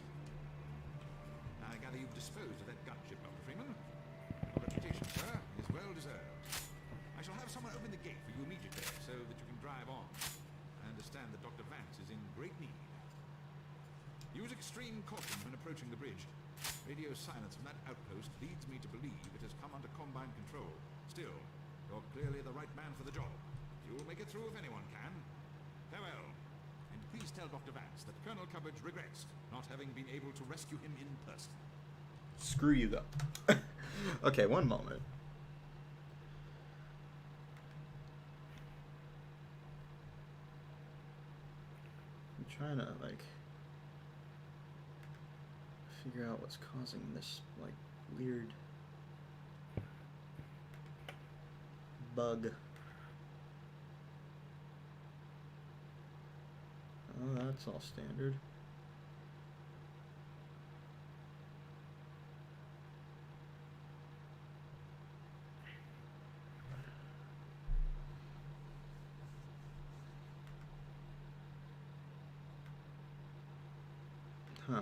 I gather you've disposed of that gunship, Dr. Freeman. Your reputation, sir, is well deserved. I shall have someone open the gate for you immediately so that you can drive on. I understand that Dr. Vance is in great need. Use extreme caution when approaching the bridge. Radio silence from that outpost leads me to believe it has come under Combine control. Still, you're clearly the right man for the job. You'll make it through if anyone can. Farewell. And please tell Dr. Vance that Colonel Cubbage regrets not having been able to rescue him in person. Screw you, though. Okay, one moment. I'm trying to, like, figure out what's causing this, like, weird bug. Oh, that's all standard. Huh.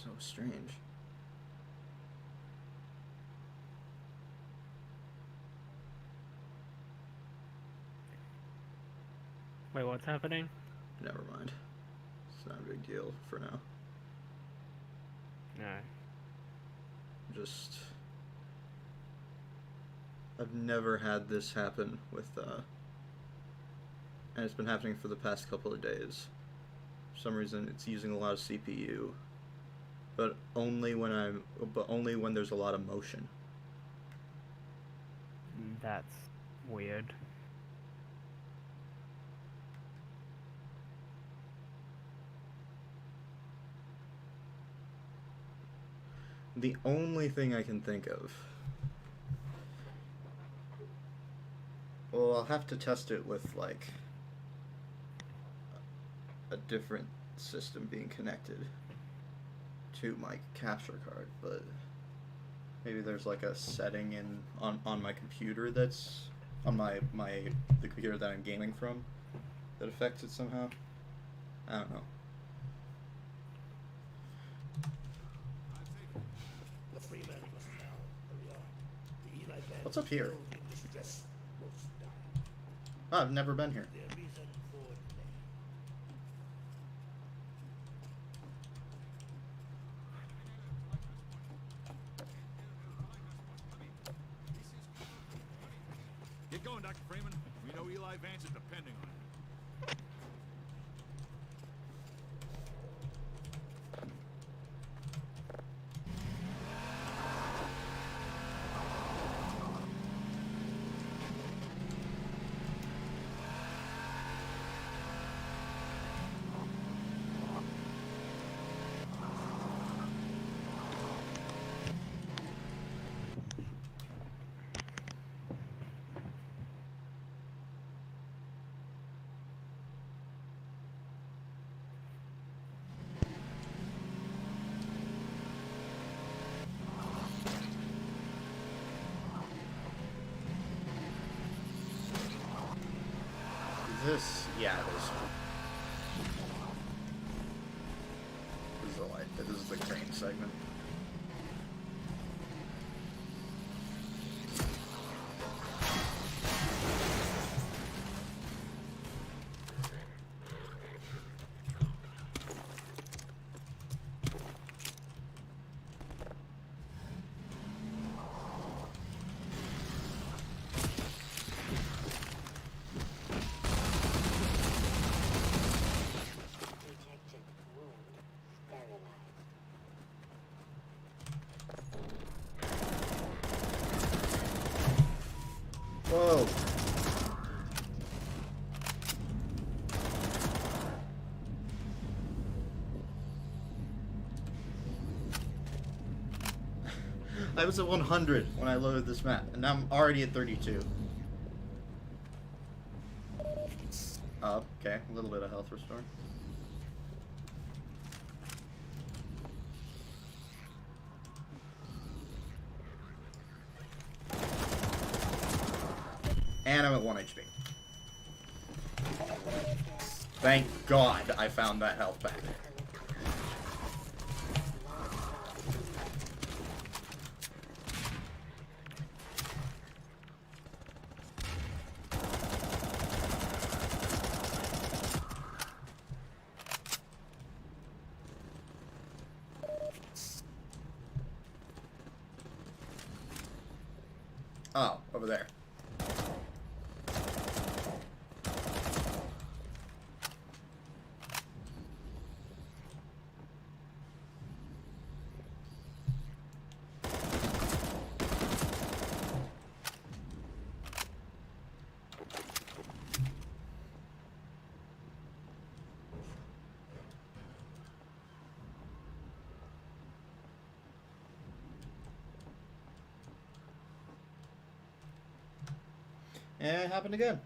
So strange. Wait, what's happening? Never mind. It's not a big deal for now. No. Just... I've never had this happen with, and it's been happening for the past couple of days. For some reason, it's using a lot of CPU. But only when there's a lot of motion. That's weird. The only thing I can think of... Well, I'll have to test it with, like, a different system being connected to my capture card, but maybe there's like a setting on my computer that's on the computer that I'm gaming from that affects it somehow. I don't know. The Freeman must now hurry on. The Eli band What's up here? will be in distress most die. Oh, I've never been here. Their reason for delay. Get going, Dr. Freeman. We know Eli Vance is depending on you. This, yeah, this is the light. This is the crane segment. Whoa. I was at 100 when I loaded this map, and now I'm already at 32. Oh, okay, a little bit of health restore. And I'm at 1 HP. Thank God I found that health back. Oh, over there. And it happened again.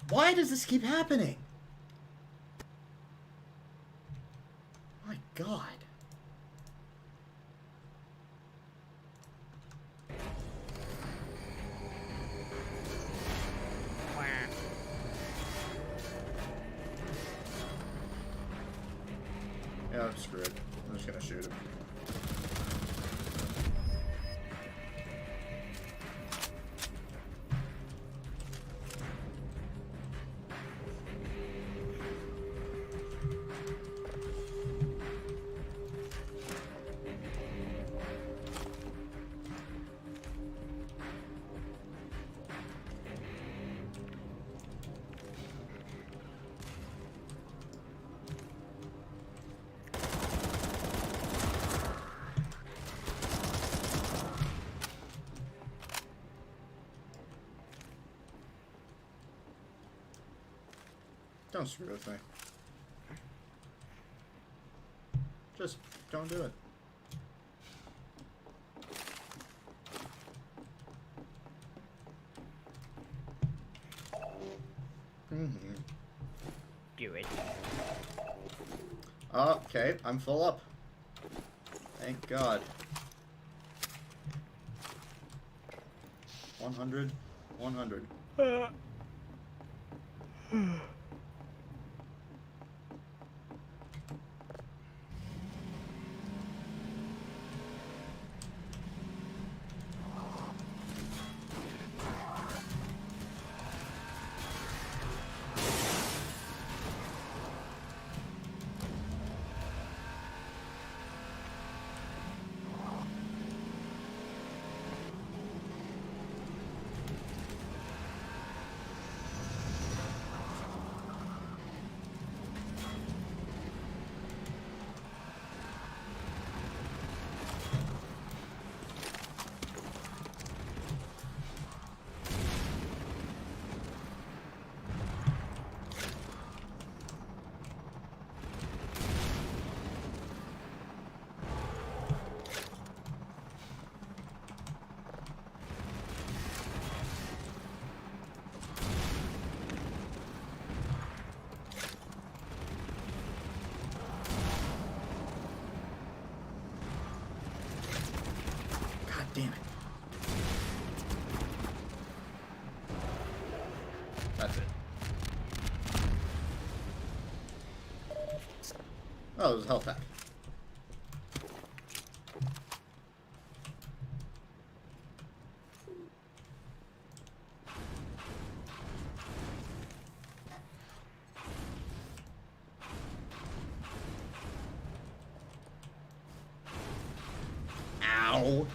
Why does this keep happening? God. Yeah, I'm screwed. I'm just gonna shoot him. Don't screw with me. Just don't do it. Do it. Okay, I'm full up. Thank God. 100, 100. God damn it. That's it. Oh, it was a health pack. Ow.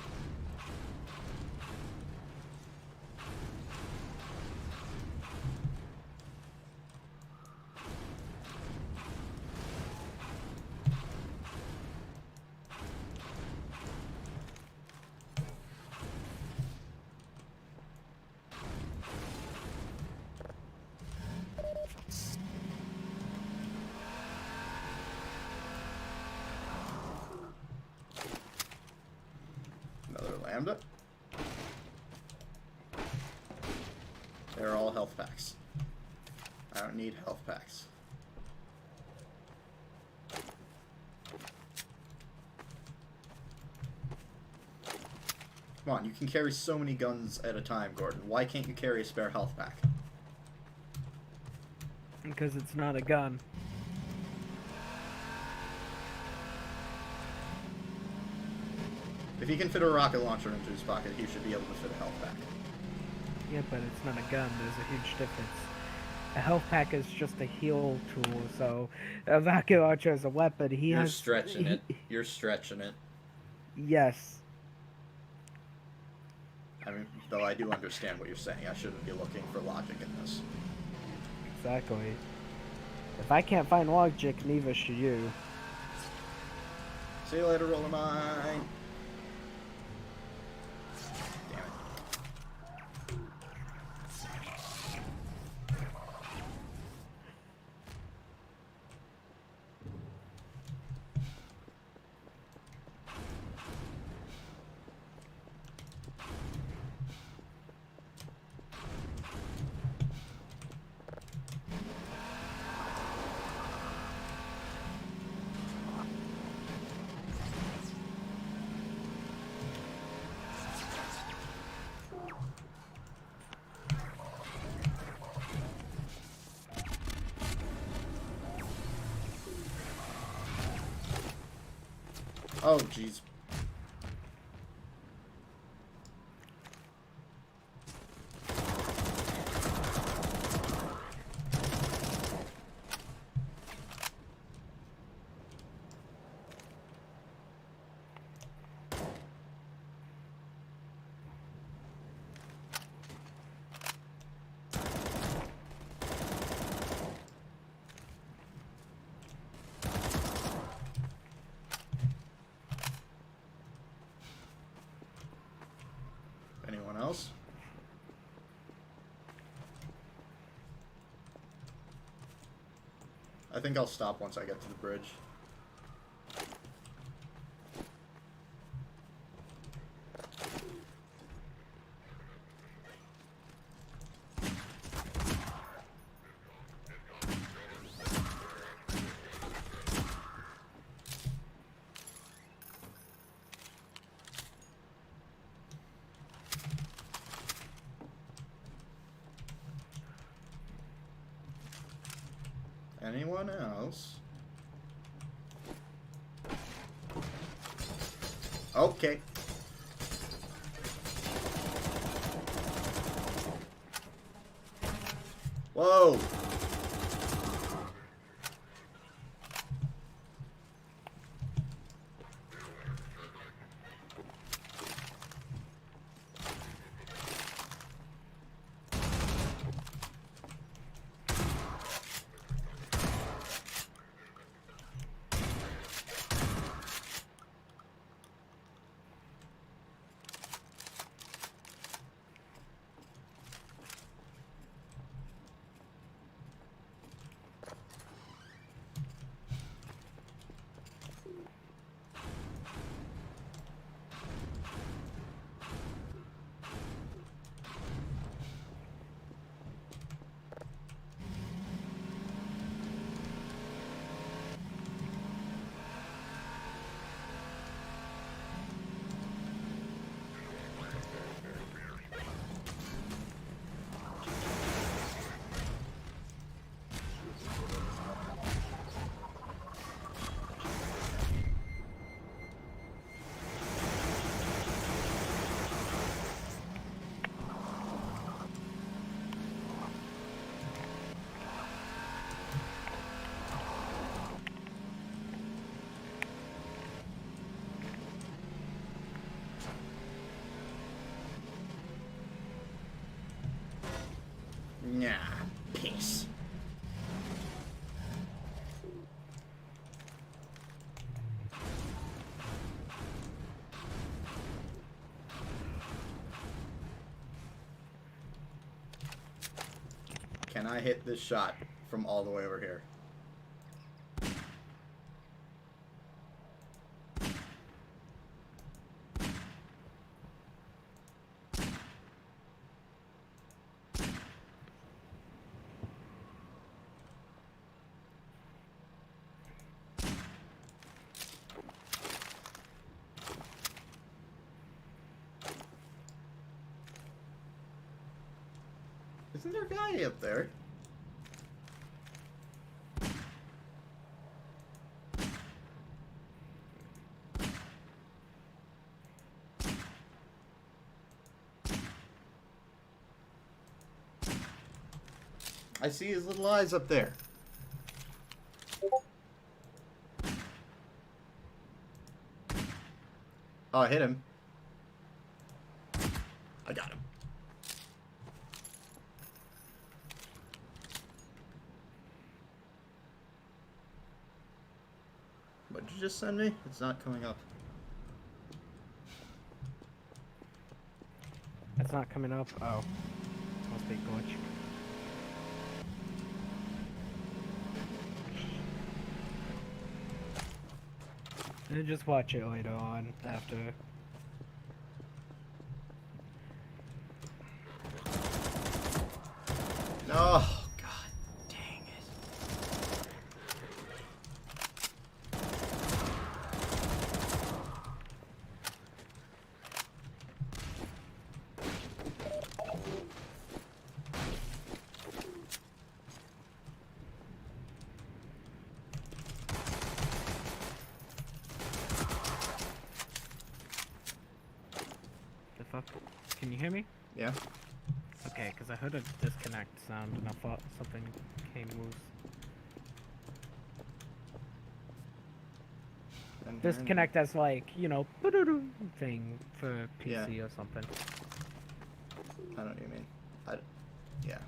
Another lambda. They're all health packs. I don't need health packs. Come on, you can carry so many guns at a time, Gordon. Why can't you carry a spare health pack? Because it's not a gun. If he can fit a rocket launcher into his pocket, he should be able to fit a health pack. Yeah, but it's not a gun. There's a huge difference. A health pack is just a heal tool, so a rocket launcher is a weapon. You're stretching it. You're stretching it. Yes. I mean, though I do understand what you're saying. I shouldn't be looking for logic in this. Exactly. If I can't find logic, neither should you. See you later, roll of mine. Damn it. Oh, jeez. Anyone else? I think I'll stop once I get to the bridge. Anyone else? Okay. Whoa. Nah, peace. Can I hit this shot from all the way over here? Isn't there a guy up there? I see his little eyes up there. Oh, I hit him. I got him. What did you just send me? It's not coming up. It's not coming up? Oh. Must be glitch. You just watch it later on, after. No, god dang it. you hear me? Yeah. Okay, because I heard a disconnect sound and I thought something came loose. Disconnect as like, you know, thing for PC or something. I know what you mean. Yeah.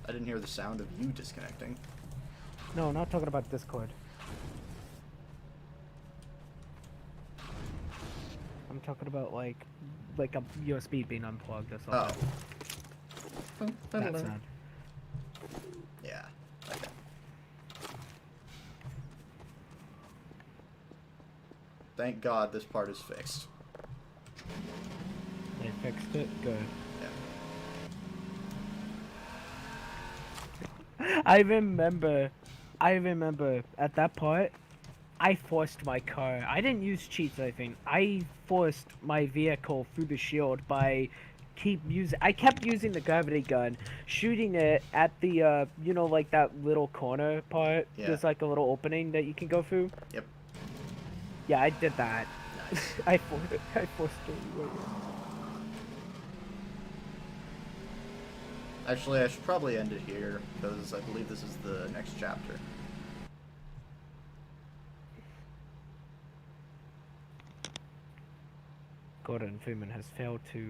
I didn't hear the sound of you disconnecting. No, not talking about Discord. I'm talking about like a USB being unplugged or something. Oh. That sound. Yeah. Okay. Thank God this part is fixed. They fixed it? Good. Yeah. I remember at that part, I forced my car. I didn't use cheats, I think. I forced my vehicle through the shield by I kept using the gravity gun, shooting it at the, you know, like that little corner part. Yeah. There's like a little opening that you can go through. Yep. Yeah, I did that. Nice. I forced it. Actually, I should probably end it here, because I believe this is the next chapter. Gordon Freeman has failed to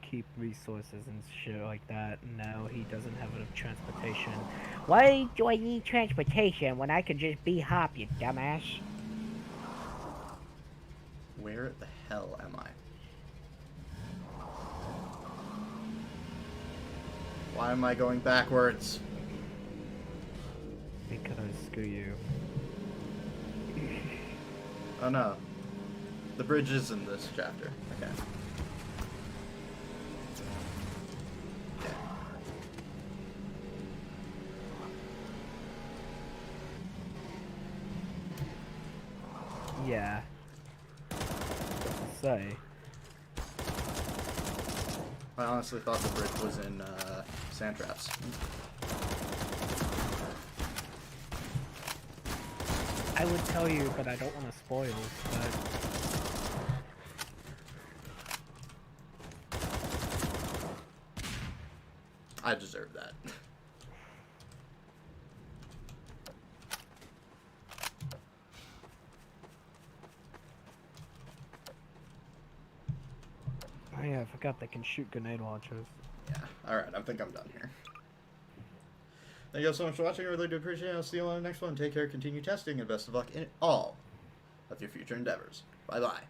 keep resources and shit like that, and now he doesn't have enough transportation. Why do I need transportation when I could just be Hop, you dumbass? Where the hell am I? Why am I going backwards? Because screw you. Oh no. The bridge is in this chapter. Okay. Yeah. Say. I honestly thought the bridge was in Sand Traps. I would tell you, but I don't want to spoil, but... I deserve that. Oh yeah, I forgot they can shoot grenade launchers. Yeah, alright, I think I'm done here. Thank you guys so much for watching, I really do appreciate it. I'll see you on the next one. Take care, continue testing, and best of luck in all of your future endeavors. Bye-bye.